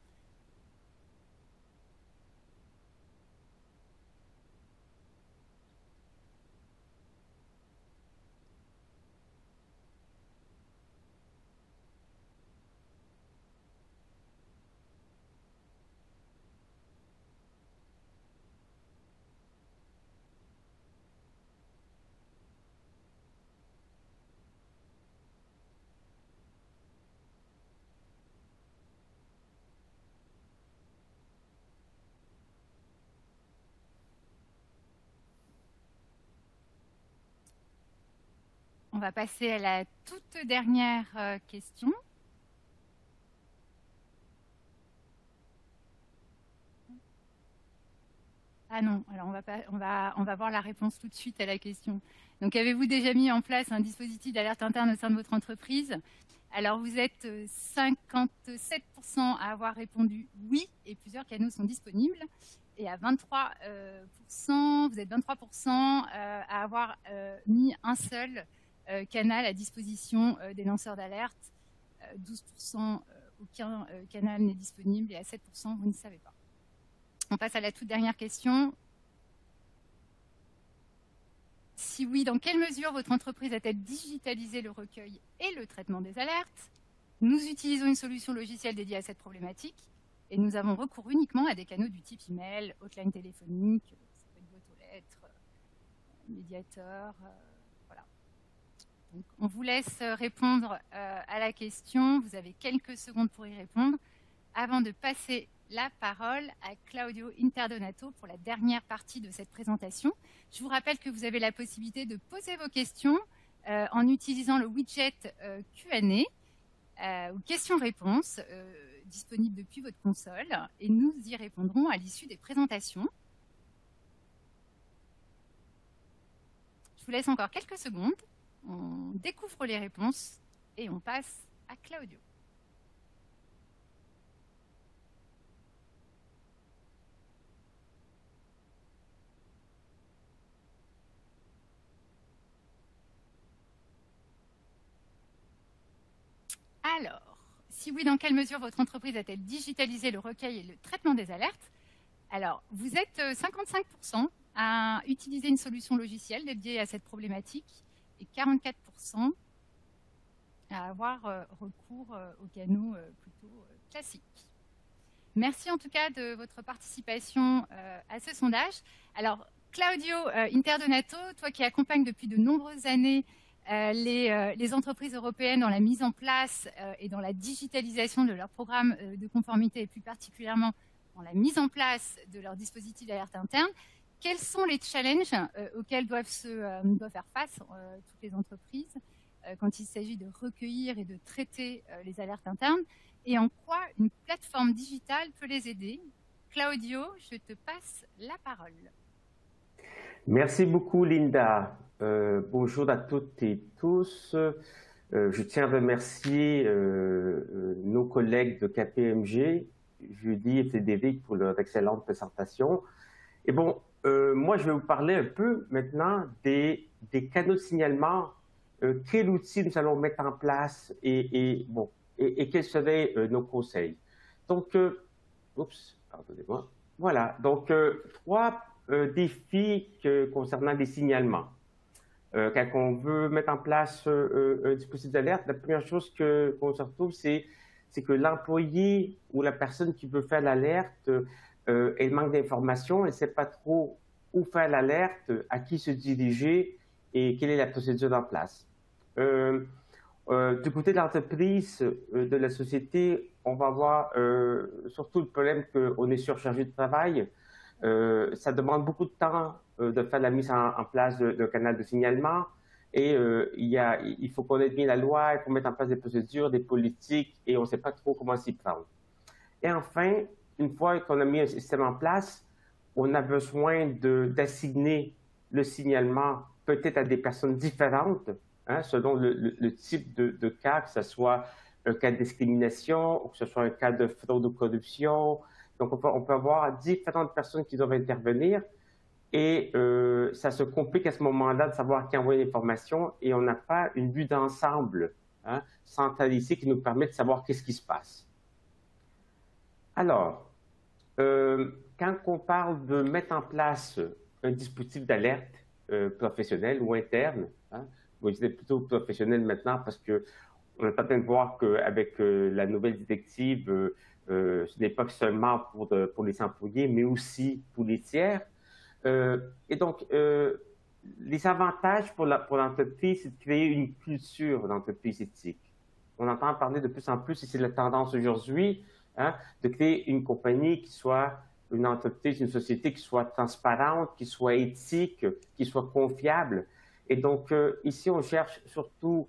S1: On va passer à la toute dernière question. Ah non, alors on va voir la réponse tout de suite à la question. Donc, avez-vous déjà mis en place un dispositif d'alerte interne au sein de votre entreprise? Alors, vous êtes 57% à avoir répondu oui, et plusieurs canaux sont disponibles. Et à 23%, vous êtes 23% à avoir mis un seul canal à disposition des lanceurs d'alerte. 12%, aucun canal n'est disponible, et à 7%, vous ne savez pas. On passe à la toute dernière question. Si oui, dans quelle mesure votre entreprise a-t-elle digitalisé le recueil et le traitement des alertes? Nous utilisons une solution logicielle dédiée à cette problématique et nous avons recours uniquement à des canaux du type email, hotline téléphonique, ça peut être boîte aux lettres, médiateur, voilà. Donc, on vous laisse répondre à la question. Vous avez quelques secondes pour y répondre avant de passer la parole à Claudio Interdonato pour la dernière partie de cette présentation. Je vous rappelle que vous avez la possibilité de poser vos questions en utilisant le widget Q&A ou questions-réponses disponible depuis votre console et nous y répondrons à l'issue des présentations. Je vous laisse encore quelques secondes. On découvre les réponses et on passe à Claudio. Alors, si oui, dans quelle mesure votre entreprise a-t-elle digitalisé le recueil et le traitement des alertes? Alors, vous êtes 55% à utiliser une solution logicielle dédiée à cette problématique et 44% à avoir recours aux canaux plutôt classiques. Merci en tout cas de votre participation à ce sondage. Alors, Claudio Interdonato, toi qui accompagnes depuis de nombreuses années les entreprises européennes dans la mise en place et dans la digitalisation de leurs programmes de conformité et plus particulièrement dans la mise en place de leurs dispositifs d'alerte interne, quels sont les challenges auxquels doivent faire face toutes les entreprises quand il s'agit de recueillir et de traiter les alertes internes et en quoi une plateforme digitale peut les aider? Claudio, je te passe la parole.
S4: Merci beaucoup, Linda. Bonjour à toutes et tous. Je tiens à remercier nos collègues de KPMG, Julie et Frédéric, pour leur excellente présentation. Et bon, moi, je vais vous parler un peu maintenant des canaux de signalement, quel outil nous allons mettre en place et quels seraient nos conseils. Donc, pardonnez-moi. Voilà, donc 3 défis concernant les signalements. Quand on veut mettre en place un dispositif d'alerte, la première chose qu'on se retrouve, c'est que l'employé ou la personne qui veut faire l'alerte, elle manque d'informations, elle ne sait pas trop où faire l'alerte, à qui se diriger et quelle est la procédure en place. Du côté de l'entreprise, de la société, on va avoir surtout le problème qu'on est surchargé de travail. Ça demande beaucoup de temps de faire la mise en place d'un canal de signalement et il faut connaître bien la loi, il faut mettre en place des procédures, des politiques et on ne sait pas trop comment s'y prendre. Et enfin, une fois qu'on a mis un système en place, on a besoin d'assigner le signalement peut-être à des personnes différentes, hein, selon le type de cas, que ce soit un cas de discrimination ou que ce soit un cas de fraude ou corruption. Donc, on peut avoir différentes personnes qui doivent intervenir et ça se complique à ce moment-là de savoir qui envoie l'information et on n'a pas une vue d'ensemble centralisée qui nous permet de savoir qu'est-ce qui se passe. Alors, quand on parle de mettre en place un dispositif d'alerte professionnel ou interne, vous dites plutôt professionnel maintenant parce qu'on est en train de voir qu'avec la nouvelle directive, ce n'est pas seulement pour les employés, mais aussi pour les tiers. Et donc, les avantages pour l'entreprise, c'est de créer une culture d'entreprise éthique. On entend parler de plus en plus, et c'est la tendance aujourd'hui, de créer une compagnie qui soit une entreprise, une société qui soit transparente, qui soit éthique, qui soit confiable. Et donc, ici, on cherche surtout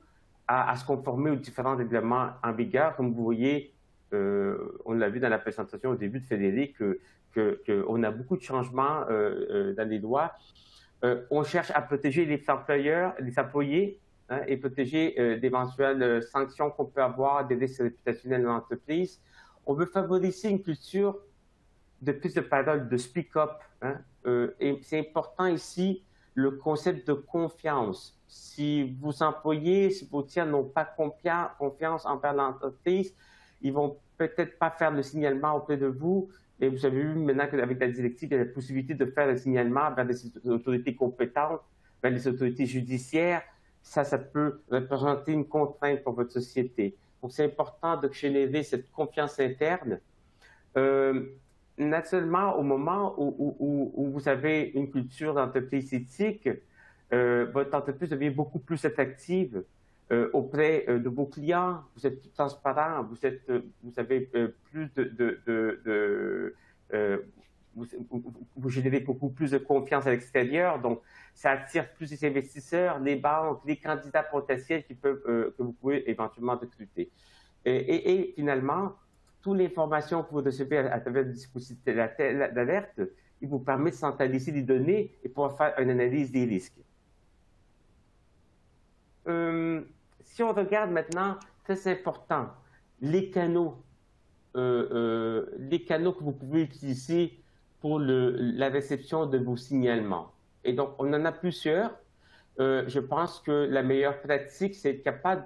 S4: à se conformer aux différents règlements en vigueur. Comme vous voyez, on l'a vu dans la présentation au début de Frédéric, qu'on a beaucoup de changements dans les lois. On cherche à protéger les employeurs, les employés, et protéger d'éventuelles sanctions qu'on peut avoir, des risques réputationnels dans l'entreprise. On veut favoriser une culture de prise de parole, de speak-up. Et c'est important ici le concept de confiance. Si vos employés, si vos tiers n'ont pas confiance envers l'entreprise, ils vont peut-être pas faire le signalement auprès de vous. Et vous avez vu maintenant qu'avec la directive, il y a la possibilité de faire le signalement vers les autorités compétentes, vers les autorités judiciaire. Ça peut représenter une contrainte pour votre société. Donc, c'est important de générer cette confiance interne. Naturellement, au moment où vous avez une culture d'entreprise éthique, votre entreprise devient beaucoup plus attractive. auprès de vos clients, vous êtes plus transparent, vous avez plus vous générez beaucoup plus de confiance à l'extérieur, donc ça attire plus les investisseurs, les banques, les candidats potentiels que vous pouvez éventuellement recruter. Et finalement, toute l'information que vous recevez à travers le dispositif d'alerte, il vous permet de centraliser les données et pouvoir faire une analyse des risques. Si on regarde maintenant, très important, les canaux que vous pouvez utiliser pour la réception de vos signalements. Et donc, on en a plusieurs. Je pense que la meilleure pratique, c'est d'être capable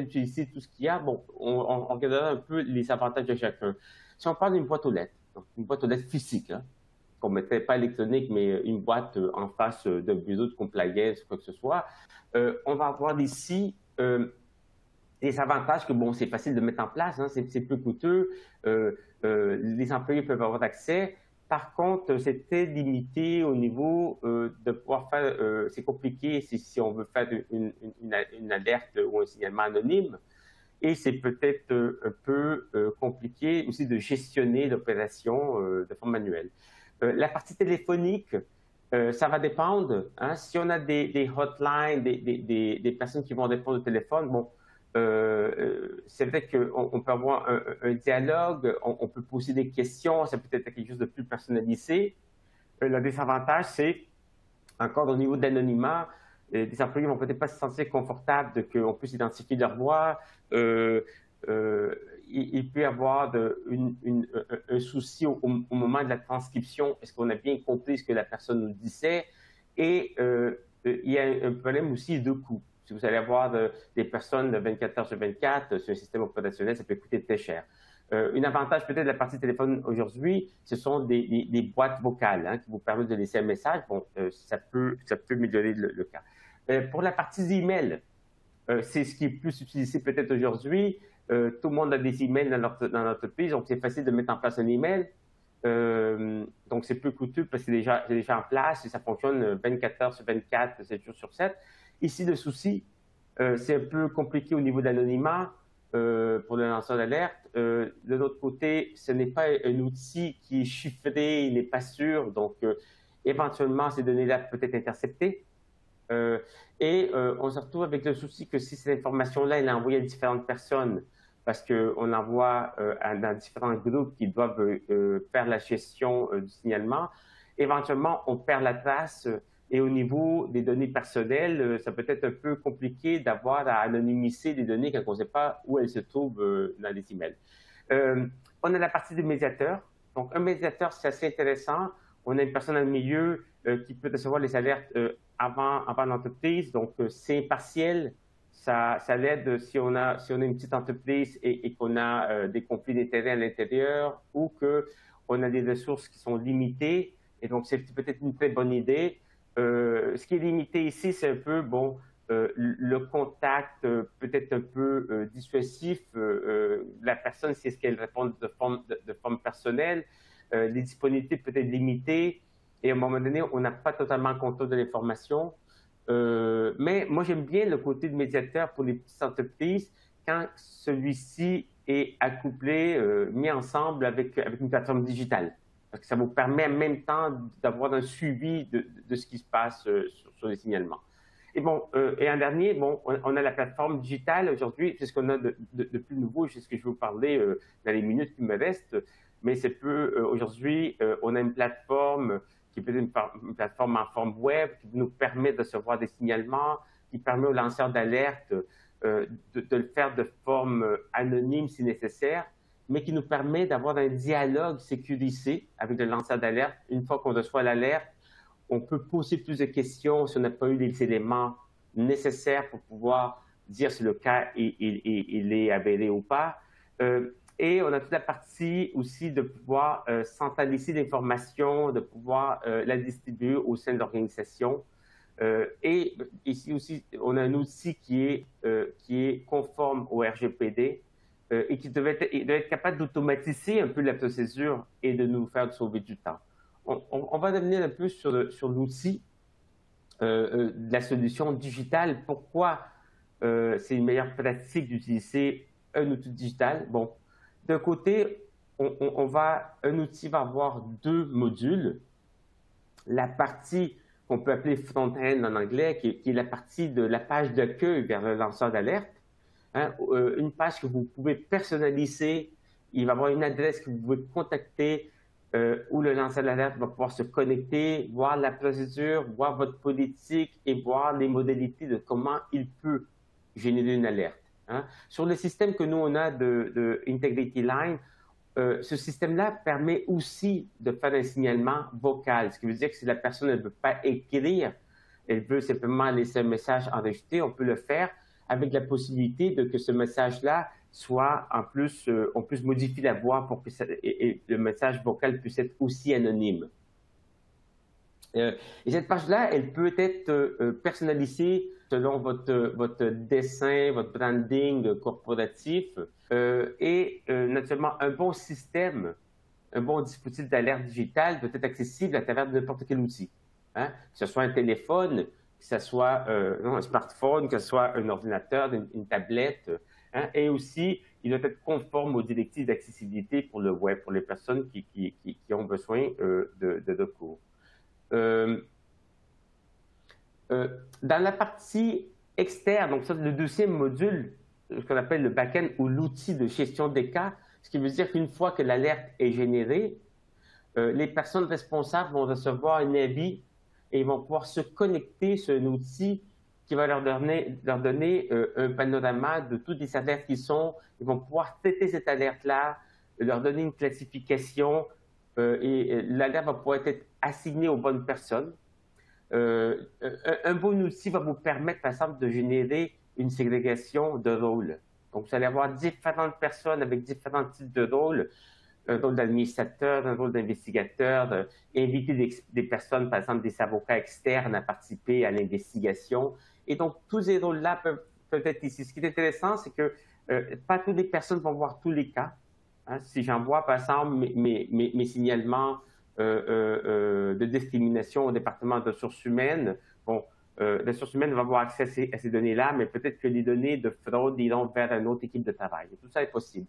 S4: d'utiliser tout ce qu'il y a. Bon, on regardera un peu les avantages de chacun. Si on parle d'une boîte aux lettres, donc une boîte aux lettres physique, hein, qu'on ne mettrait pas électronique, mais une boîte en face d'un bureau de compliance, quoi que ce soit, on va avoir ici des avantages que, bon, c'est facile de mettre en place, hein, c'est peu coûteux, les employés peuvent avoir accès. Par contre, c'était limité au niveau de pouvoir faire, c'est compliqué si on veut faire une alerte ou un signalement anonyme, et c'est peut-être un peu compliqué aussi de gestionner l'opération de forme manuelle. La partie téléphonique, ça va dépendre. Hein, si on a des hotlines, des personnes qui vont répondre au téléphone, bon, c'est vrai qu'on peut avoir un dialogue, on peut poser des questions, ça peut être quelque chose de plus personnalisé. Le désavantage, c'est encore au niveau de l'anonymat, des employés ne vont peut-être pas se sentir confortables qu'on puisse identifier leur voix. Il peut y avoir un souci au moment de la transcription. Est-ce qu'on a bien compris ce que la personne nous disait? Et il y a un problème aussi de coût. Si vous allez avoir des personnes de 24 heures sur 24 sur un système opérationnel, ça peut coûter très cher. Un avantage peut-être de la partie téléphone aujourd'hui, ce sont des boîtes vocales qui vous permettent de laisser un message. Bon, ça peut améliorer le cas. Pour la partie email, c'est ce qui est plus utilisé peut-être aujourd'hui. Tout le monde a des emails dans l'entreprise, donc c'est facile de mettre en place un email. Donc c'est peu coûteux parce que c'est déjà en place et ça fonctionne 24 heures sur 24, 7 jours sur 7. Ici, le souci, c'est un peu compliqué au niveau de l'anonymat pour le lanceur d'alerte. De l'autre côté, ce n'est pas un outil qui est chiffré, il n'est pas sûr, donc éventuellement, ces données-là peuvent être interceptées. Et on se retrouve avec le souci que si cette information-là est envoyée à différentes personnes, parce qu'on envoie dans différents groupes qui doivent faire la gestion du signalement, éventuellement, on perd la trace. Et au niveau des données personnelles, ça peut être un peu compliqué d'avoir à anonymiser des données quand on ne sait pas où elles se trouvent dans les emails. On a la partie du médiateur. Donc, un médiateur, c'est assez intéressant. On a une personne dans le milieu qui peut recevoir les alertes avant l'entreprise. Donc, c'est impartiel. Ça l'aide si on a une petite entreprise et qu'on a des conflits d'intérêts à l'intérieur ou qu'on a des ressources qui sont limitées. Et donc, c'est peut-être une très bonne idée. Ce qui est limité ici, c'est un peu, bon, le contact peut-être un peu dissuasif. La personne, c'est ce qu'elle répond de forme personnelle. Les disponibilités peuvent être limitées. Et à un moment donné, on n'a pas totalement contrôle de l'information. Mais moi, j'aime bien le côté de médiateur pour les petites entreprises quand celui-ci est accouplé, mis ensemble avec une plateforme digitale. Parce que ça vous permet en même temps d'avoir un suivi de ce qui se passe sur les signalements. Et bon, et en dernier, bon, on a la plateforme digitale aujourd'hui, c'est ce qu'on a de plus nouveau, c'est ce que je vais vous parler dans les minutes qui me restent, mais c'est aujourd'hui, on a une plateforme qui peut être une plateforme en forme web, qui nous permet de recevoir des signalements, qui permet aux lanceurs d'alerte de le faire de forme anonyme si nécessaire, mais qui nous permet d'avoir un dialogue sécurisé avec le lanceur d'alerte. Une fois qu'on reçoit l'alerte, on peut poser plus de questions si on n'a pas eu les éléments nécessaires pour pouvoir dire si le cas il est avéré ou pas. Et on a toute la partie aussi de pouvoir centraliser l'information, de pouvoir la distribuer au sein de l'organisation. Et ici aussi, on a un outil qui est conforme au RGPD, et qui devait être capable d'automatiser un peu la procédure et de nous faire sauver du temps. On va revenir un peu sur l'outil de la solution digitale. Pourquoi c'est une meilleure pratique d'utiliser un outil digital. Bon, d'un côté, un outil va avoir deux modules. La partie qu'on peut appeler front-end en anglais, qui est la partie de la page d'accueil vers le lanceur d'alerte. Hein, une page que vous pouvez personnaliser. Il va y avoir une adresse que vous pouvez contacter où le lanceur d'alerte va pouvoir se connecter, voir la procédure, voir votre politique et voir les modalités de comment il peut générer une alerte. Hein. Sur le système que nous, on a de Integrity Line, ce système-là permet aussi de faire un signalement vocal, ce qui veut dire que si la personne ne veut pas écrire, elle veut simplement laisser un message enregistré, on peut le faire avec la possibilité de que ce message-là soit, en plus, on puisse modifier la voix pour que et le message vocal puisse être aussi anonyme. Et cette page-là, elle peut être personnalisée selon votre dessin, votre branding corporatif et naturellement un bon système, un bon dispositif d'alerte digitale peut être accessible à travers n'importe quel outil. Hein? Que ce soit un téléphone, que ce soit un smartphone, que ce soit un ordinateur, une tablette. Hein? Et aussi, il doit être conforme aux directives d'accessibilité pour le web, pour les personnes qui ont besoin de recours. Dans la partie externe, donc ça, le deuxième module, ce qu'on appelle le back-end ou l'outil de gestion des cas, ce qui veut dire qu'une fois que l'alerte est générée, les personnes responsables vont recevoir un avis et ils vont pouvoir se connecter sur un outil qui va leur donner un panorama de toutes les alertes qui sont. Ils vont pouvoir traiter cette alerte-là, leur donner une classification et l'alerte va pouvoir être assignée aux bonnes personnes. Un bon outil va vous permettre, par exemple, de générer une ségrégation de rôles. Donc, vous allez avoir différentes personnes avec différents types de rôles, un rôle d'administrateur, un rôle d'investigateur, inviter des personnes, par exemple, des avocats externes à participer à l'investigation. Et donc, tous ces rôles-là peuvent être ici. Ce qui est intéressant, c'est que pas toutes les personnes vont voir tous les cas. Hein. Si j'envoie, par exemple, mes signalements de discrimination au département de ressources humaines, bon, les ressources humaines va avoir accès à ces données-là, mais peut-être que les données de fraude iront vers une autre équipe de travail. Et tout ça est possible.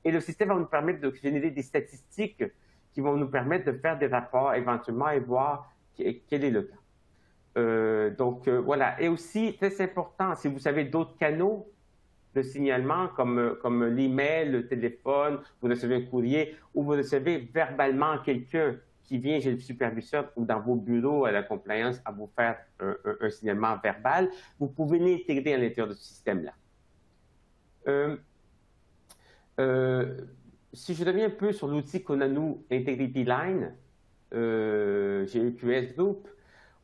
S4: Et le système va nous permettre de générer des statistiques qui vont nous permettre de faire des rapports éventuellement et voir quel est le cas. Donc, voilà. Et aussi, très important, si vous avez d'autres canaux de signalement comme l'email, le téléphone, vous recevez un courrier ou vous recevez verbalement quelqu'un qui vient chez le superviseur ou dans vos bureaux à la compliance à vous faire un signalement verbal, vous pouvez l'intégrer à l'intérieur de ce système-là. Si je reviens un peu sur l'outil qu'on a, nous, Integrity Line, chez EQS Group,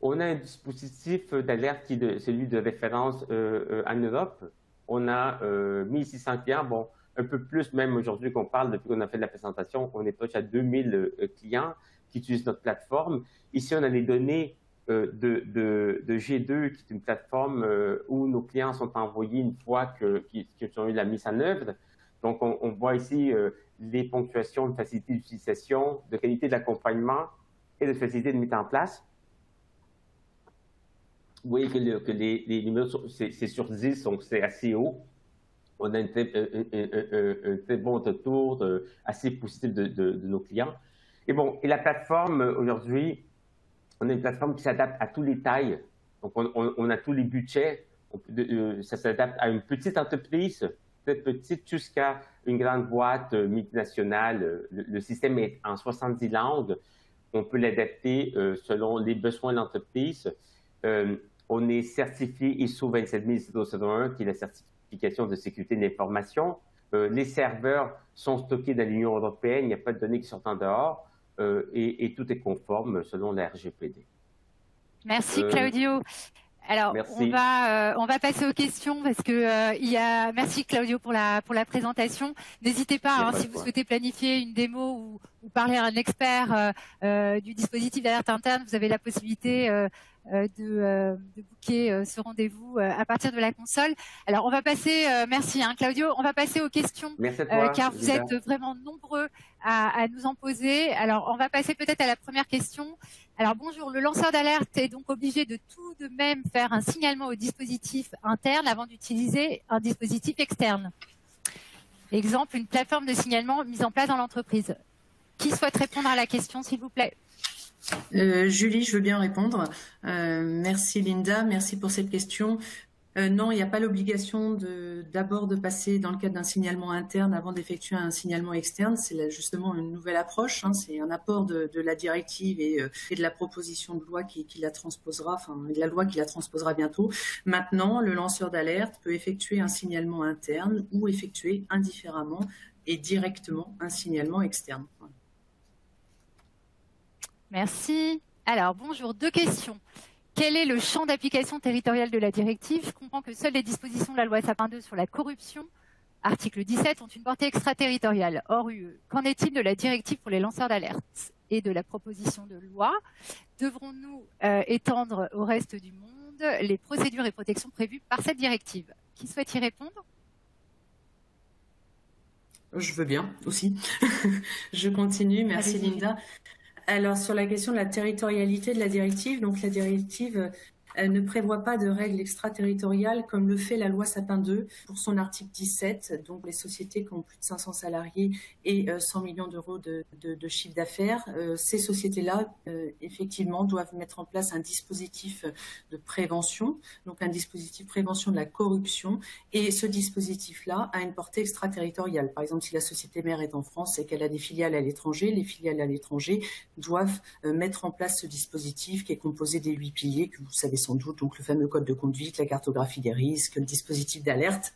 S4: on a un dispositif d'alerte qui est celui de référence en Europe. On a 1600 clients, bon, un peu plus même aujourd'hui qu'on parle, depuis qu'on a fait la présentation, on est proche à 2000 clients qui utilisent notre plateforme. Ici, on a les données de G2, qui est une plateforme où nos clients sont envoyés une fois qu'ils ont eu la mise en œuvre. Donc, on voit ici les ponctuations de facilité d'utilisation, de qualité de l'accompagnement et de facilité de mise en place. Vous voyez que les numéros, c'est sur 10, donc c'est assez haut. On a un très bon retour assez positif de nos clients. Et bon, et la plateforme, aujourd'hui, on a une plateforme qui s'adapte à tous les tailles. Donc, on a tous les budgets. Ça s'adapte à une petite entreprise, très petite, jusqu'à une grande boîte multinationale. Le système est en 70 langues. On peut l'adapter selon les besoins de l'entreprise. On est certifié ISO 27001, qui est la certification de sécurité de l'information. Les serveurs sont stockés dans l'Union européenne, il n'y a pas de données qui sortent en dehors et tout est conforme selon la RGPD.
S1: Merci Claudio. Alors, on va passer aux questions parce que merci Claudio pour la présentation. N'hésitez pas, si vous souhaitez planifier une démo ou parler à un expert du dispositif d'alerte interne, vous avez la possibilité de booker ce rendez-vous à partir de la console. Alors, on va passer, merci Claudio, on va passer aux questions
S4: toi,
S1: car vous êtes vraiment nombreux à nous en poser. Alors, on va passer peut-être à la première question. Alors, bonjour, le lanceur d'alerte est donc obligé de tout de même faire un signalement au dispositif interne avant d'utiliser un dispositif externe. Exemple, une plateforme de signalement mise en place dans l'entreprise. Qui souhaite répondre à la question, s'il vous plaît?
S3: Julie, je veux bien répondre. Merci Linda, merci pour cette question. Non, il n'y a pas l'obligation d'abord de passer dans le cadre d'un signalement interne avant d'effectuer un signalement externe. C'est justement une nouvelle approche. Hein. C'est un apport de la directive et de la proposition de loi qui la transposera, enfin de la loi qui la transposera bientôt. Maintenant, le lanceur d'alerte peut effectuer un signalement interne ou effectuer indifféremment et directement un signalement externe. Voilà.
S1: Merci. Alors, bonjour, 2 questions. Quel est le champ d'application territorial de la directive? Je comprends que seules les dispositions de la loi Sapin 2 sur la corruption, article 17, ont une portée extraterritoriale, hors UE. Qu'en est-il de la directive pour les lanceurs d'alerte et de la proposition de loi? Devrons-nous étendre au reste du monde les procédures et protections prévues par cette directive? Qui souhaite y répondre?
S3: Je veux bien aussi. Je continue. Merci Linda. Alors, sur la question de la territorialité de la directive, donc la directive ne prévoit pas de règles extraterritoriales comme le fait la loi Sapin 2 pour son article 17. Donc, les sociétés qui ont plus de 500 salariés et 100 millions d'euros de chiffre d'affaires, ces sociétés-là, effectivement, doivent mettre en place un dispositif de prévention, donc un dispositif de prévention de la corruption. Et ce dispositif-là a une portée extraterritoriale. Par exemple, si la société mère est en France et qu'elle a des filiales à l'étranger, les filiales à l'étranger doivent mettre en place ce dispositif qui est composé des 8 piliers que vous savez sans doute, donc le fameux code de conduite, la cartographie des risques, le dispositif d'alerte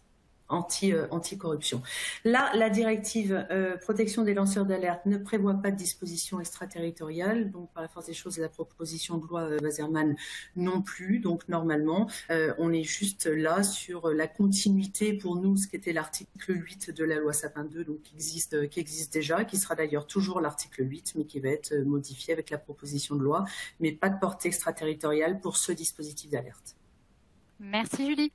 S3: anti-corruption. Là, la directive protection des lanceurs d'alerte ne prévoit pas de disposition extraterritoriale, donc par la force des choses, la proposition de loi Wasserman non plus. Donc normalement, on est juste là sur la continuité pour nous, ce qui était l'article 8 de la loi Sapin 2, donc qui existe déjà, qui sera d'ailleurs toujours l'article 8, mais qui va être modifié avec la proposition de loi, mais pas de portée extraterritoriale pour ce dispositif d'alerte.
S1: Merci Julie.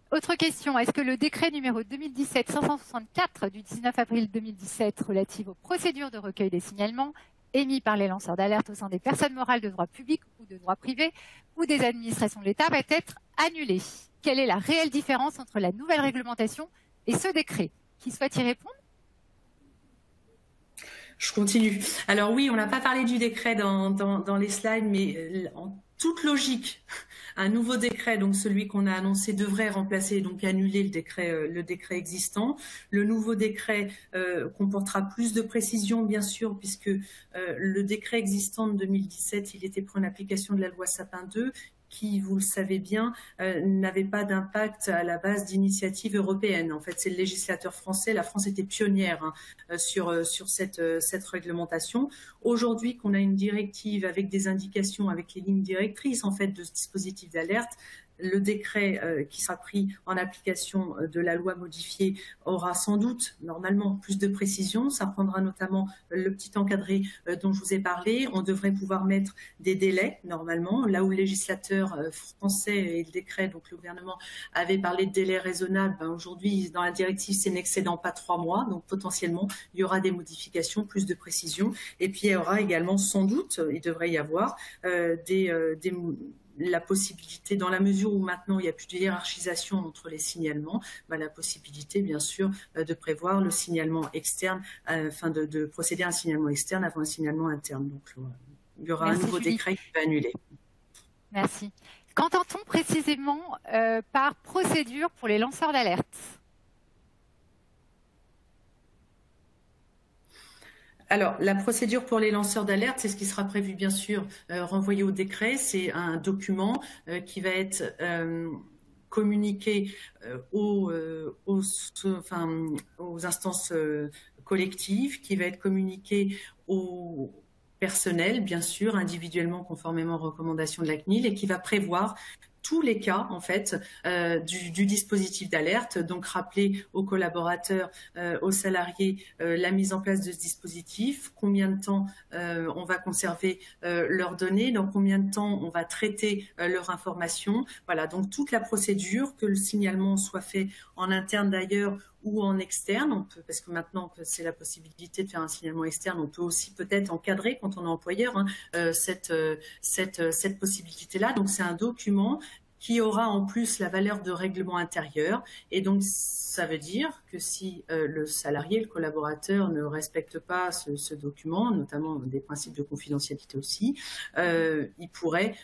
S1: Autre question, est-ce que le décret numéro 2017-564 du 19 avril 2017 relatif aux procédures de recueil des signalements émis par les lanceurs d'alerte au sein des personnes morales de droit public ou de droit privé ou des administrations de l'État va être annulé? Quelle est la réelle différence entre la nouvelle réglementation et ce décret? Qui souhaite y répondre?
S3: Je continue. Alors oui, on n'a pas parlé du décret dans les slides, mais en toute logique, un nouveau décret, donc celui qu'on a annoncé, devrait remplacer, donc annuler le décret existant. Le nouveau décret comportera plus de précisions, bien sûr, puisque le décret existant de 2017, il était pris en application de la loi Sapin 2, qui, vous le savez bien, n'avait pas d'impact à la base d'initiatives européennes. En fait, c'est le législateur français. La France était pionnière sur cette réglementation. Aujourd'hui, qu'on a une directive avec des indications, avec les lignes directrices en fait de ce dispositif d'alerte, le décret qui sera pris en application de la loi modifiée aura sans doute, normalement, plus de précision. Ça prendra notamment le petit encadré dont je vous ai parlé. On devrait pouvoir mettre des délais, normalement, là où le législateur français et le décret, donc le gouvernement, avait parlé de délais raisonnables. Aujourd'hui, dans la directive, c'est n'excédant pas 3 mois. Donc, potentiellement, il y aura des modifications, plus de précision. Et puis, il y aura également, sans doute, il devrait y avoir la possibilité, dans la mesure où maintenant il n'y a plus de hiérarchisation entre les signalements, la possibilité bien sûr de prévoir le signalement externe, enfin de procéder à un signalement externe avant un signalement interne. Donc il y aura un nouveau décret qui va annuler.
S1: Merci. Qu'entend-on précisément par procédure pour les lanceurs d'alerte ?
S3: Alors, la procédure pour les lanceurs d'alerte, c'est ce qui sera prévu, bien sûr, renvoyé au décret. C'est un document qui va être communiqué aux instances collectives, qui va être communiqué au personnel, bien sûr, individuellement, conformément aux recommandations de la CNIL, et qui va prévoir tous les cas en fait du dispositif d'alerte. Donc rappeler aux collaborateurs, aux salariés la mise en place de ce dispositif, combien de temps on va conserver leurs données, dans combien de temps on va traiter leur information. Voilà, donc toute la procédure, que le signalement soit fait en interne d'ailleurs ou en externe. On peut, parce que maintenant que c'est la possibilité de faire un signalement externe, on peut aussi peut-être encadrer quand on est employeur cette possibilité-là. Donc c'est un document qui aura en plus la valeur de règlement intérieur. Et donc, ça veut dire que si le salarié, le collaborateur ne respecte pas ce document, notamment des principes de confidentialité aussi, on pourrait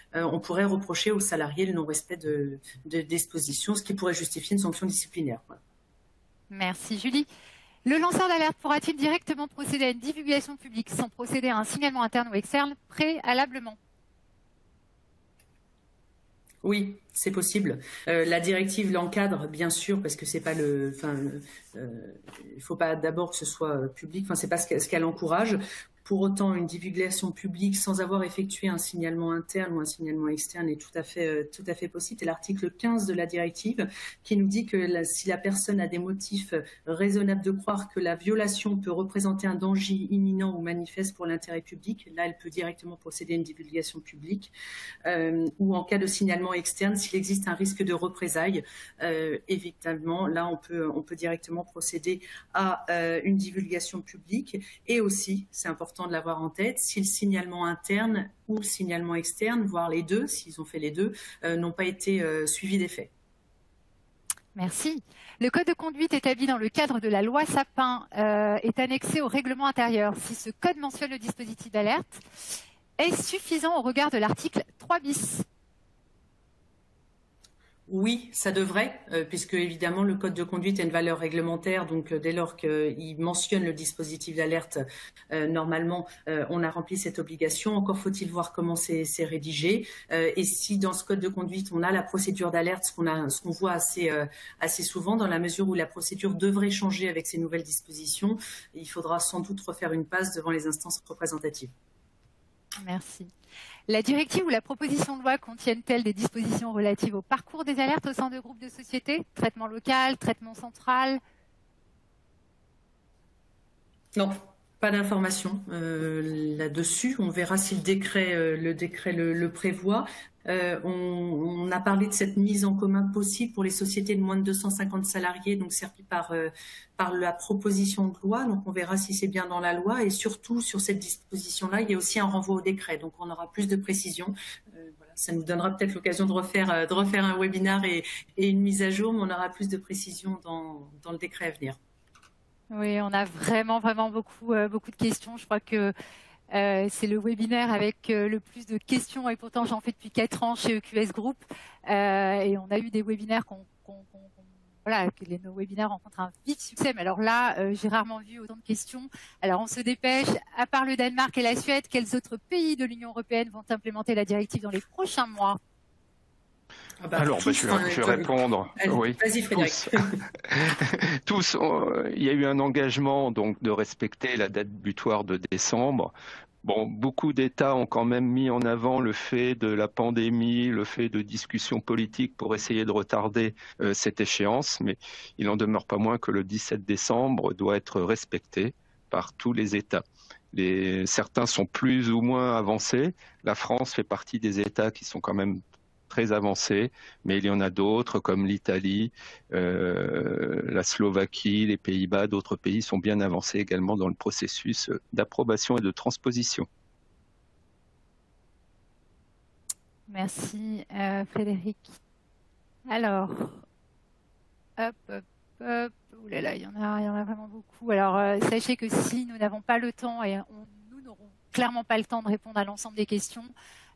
S3: reprocher au salarié le non-respect de dispositions, ce qui pourrait justifier une sanction disciplinaire. Voilà.
S1: Merci Julie. Le lanceur d'alerte pourra-t-il directement procéder à une divulgation publique sans procéder à un signalement interne ou externe préalablement ?
S3: Oui, c'est possible. La directive l'encadre, bien sûr, parce que c'est pas il faut pas d'abord que ce soit public. Enfin, c'est pas ce qu'elle encourage. Pour autant, une divulgation publique sans avoir effectué un signalement interne ou un signalement externe est tout à fait possible. C'est l'article 15 de la directive qui nous dit que si la personne a des motifs raisonnables de croire que la violation peut représenter un danger imminent ou manifeste pour l'intérêt public, là, elle peut directement procéder à une divulgation publique. Ou en cas de signalement externe, s'il existe un risque de représailles, évidemment, là, on peut directement procéder à une divulgation publique. Et aussi, c'est important de l'avoir en tête, si le signalement interne ou le signalement externe, voire les deux, s'ils ont fait les deux, n'ont pas été suivis des faits.
S1: Merci. Le code de conduite établi dans le cadre de la loi Sapin est annexé au règlement intérieur. Si ce code mentionne le dispositif d'alerte, est suffisant au regard de l'article 3 bis ?
S3: Oui, ça devrait, puisque évidemment le code de conduite a une valeur réglementaire, donc dès lors qu'il mentionne le dispositif d'alerte, normalement on a rempli cette obligation. Encore faut-il voir comment c'est rédigé, et si dans ce code de conduite on a la procédure d'alerte, ce qu'on voit assez souvent, dans la mesure où la procédure devrait changer avec ces nouvelles dispositions, il faudra sans doute refaire une passe devant les instances représentatives.
S1: Merci. La directive ou la proposition de loi contiennent-elles des dispositions relatives au parcours des alertes au sein de groupes de société ? Traitement local, traitement central ?
S3: Non, pas d'informations là-dessus. On verra si le décret le prévoit. On a parlé de cette mise en commun possible pour les sociétés de moins de 250 salariés, donc servies par la proposition de loi. Donc on verra si c'est bien dans la loi, et surtout sur cette disposition-là, il y a aussi un renvoi au décret. Donc on aura plus de précisions. Voilà, ça nous donnera peut-être l'occasion de refaire un webinaire et une mise à jour, mais on aura plus de précisions dans le décret à venir.
S1: Oui, on a vraiment beaucoup de questions. Je crois que c'est le webinaire avec le plus de questions, et pourtant j'en fais depuis 4 ans chez EQS Group, et on a eu des webinaires que nos webinaires rencontrent un vif succès. Mais alors là, j'ai rarement vu autant de questions. Alors on se dépêche. À part le Danemark et la Suède, quels autres pays de l'Union européenne vont implémenter la directive dans les prochains mois ?
S2: Alors, je vais répondre.
S3: Allez,
S2: oui,
S3: vas-y, Frédéric.
S2: Tous, il y a eu un engagement donc de respecter la date butoir de décembre. Bon, beaucoup d'États ont quand même mis en avant le fait de la pandémie, le fait de discussions politiques pour essayer de retarder cette échéance, mais il n'en demeure pas moins que le 17 décembre doit être respecté par tous les États. Certains sont plus ou moins avancés. La France fait partie des États qui sont quand même très avancés, mais il y en a d'autres comme l'Italie, la Slovaquie, les Pays-Bas, d'autres pays sont bien avancés également dans le processus d'approbation et de transposition.
S1: Merci Frédéric. Alors, ouh là là, il y en a vraiment beaucoup. Alors, sachez que si nous n'avons pas le temps, et nous n'aurons clairement pas le temps de répondre à l'ensemble des questions,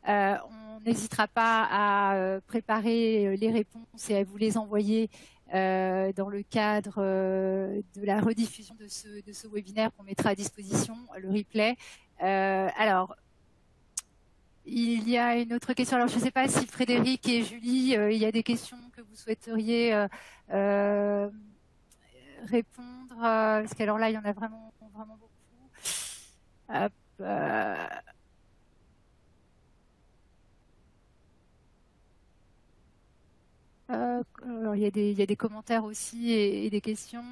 S1: on n'hésitera pas à préparer les réponses et à vous les envoyer dans le cadre de la rediffusion de ce webinaire qu'on mettra à disposition, le replay. Alors, il y a une autre question. Alors, je ne sais pas si Frédéric et Julie, il y a des questions que vous souhaiteriez répondre, parce qu'alors là, il y en a vraiment beaucoup. Hop, il y a des commentaires aussi et des questions.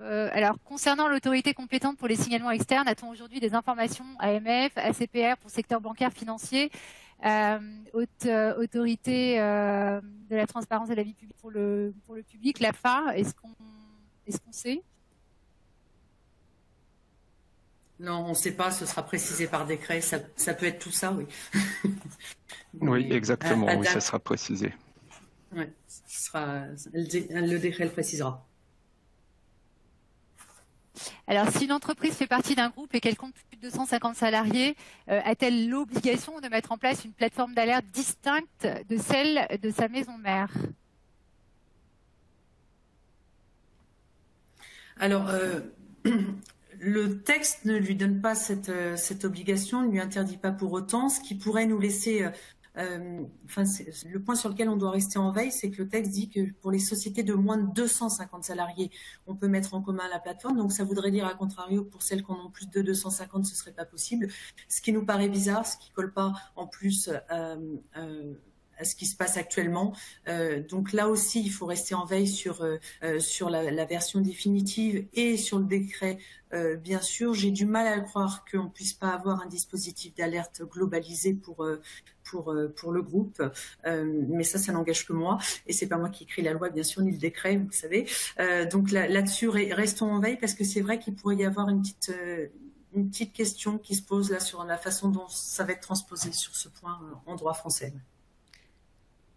S1: Alors, concernant l'autorité compétente pour les signalements externes, a-t-on aujourd'hui des informations AMF, ACPR pour secteur bancaire financier, autorité de la transparence de la vie publique pour le public, l'AFA, est-ce qu'on sait?
S3: Non, on ne sait pas, ce sera précisé par décret, ça peut être tout ça, oui.
S2: Oui, exactement, oui, ça sera précisé.
S3: Oui, le décret le précisera.
S1: Alors, si une entreprise fait partie d'un groupe et qu'elle compte plus de 250 salariés, a-t-elle l'obligation de mettre en place une plateforme d'alerte distincte de celle de sa maison mère? Alors,
S3: le texte ne lui donne pas cette obligation, ne lui interdit pas pour autant. Ce qui pourrait nous laisser... le point sur lequel on doit rester en veille, c'est que le texte dit que pour les sociétés de moins de 250 salariés, on peut mettre en commun la plateforme. Donc, ça voudrait dire, à contrario, pour celles qui en ont plus de 250, ce serait pas possible. Ce qui nous paraît bizarre, ce qui colle pas en plus à ce qui se passe actuellement. Donc là aussi, il faut rester en veille sur la version définitive et sur le décret. Bien sûr, j'ai du mal à croire qu'on ne puisse pas avoir un dispositif d'alerte globalisé pour le groupe, mais ça n'engage que moi, et c'est pas moi qui écris la loi, bien sûr, ni le décret, vous savez. Donc là-dessus, restons en veille, parce que c'est vrai qu'il pourrait y avoir une petite question qui se pose là sur la façon dont ça va être transposé sur ce point en droit français.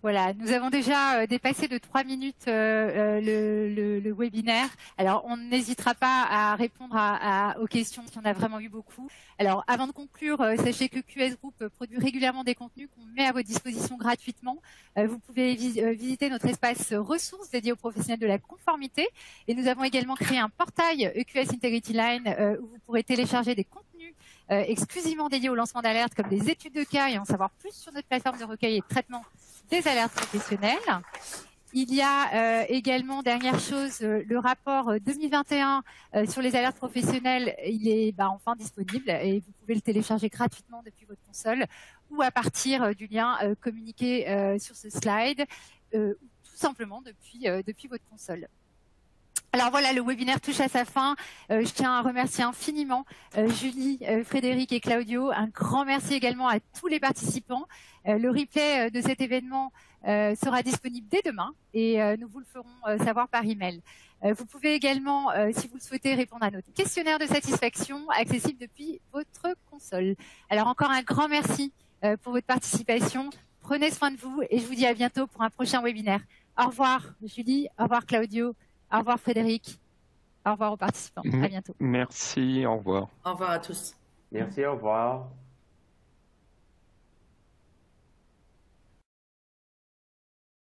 S1: Voilà, nous avons déjà dépassé de 3 minutes le webinaire. Alors, on n'hésitera pas à répondre aux questions si on a vraiment eu beaucoup. Alors, avant de conclure, sachez que QS Group produit régulièrement des contenus qu'on met à votre disposition gratuitement. Vous pouvez visiter notre espace ressources dédié aux professionnels de la conformité. Et nous avons également créé un portail EQS Integrity Line où vous pourrez télécharger des contenus exclusivement dédiés au lancement d'alertes comme des études de cas et en savoir plus sur notre plateforme de recueil et de traitement des alertes professionnelles. Il y a également, dernière chose, le rapport 2021 sur les alertes professionnelles. Il est enfin disponible et vous pouvez le télécharger gratuitement depuis votre console ou à partir du lien communiqué sur ce slide ou tout simplement depuis votre console. Alors voilà, le webinaire touche à sa fin. Je tiens à remercier infiniment Julie, Frédéric et Claudio. Un grand merci également à tous les participants. Le replay de cet événement sera disponible dès demain et nous vous le ferons savoir par email. Vous pouvez également, si vous le souhaitez, répondre à notre questionnaire de satisfaction accessible depuis votre console. Alors encore un grand merci pour votre participation. Prenez soin de vous et je vous dis à bientôt pour un prochain webinaire. Au revoir Julie, au revoir Claudio. Au revoir Frédéric. Au revoir aux participants. À bientôt.
S2: Merci, au revoir.
S3: Au revoir à tous.
S4: Merci, au revoir.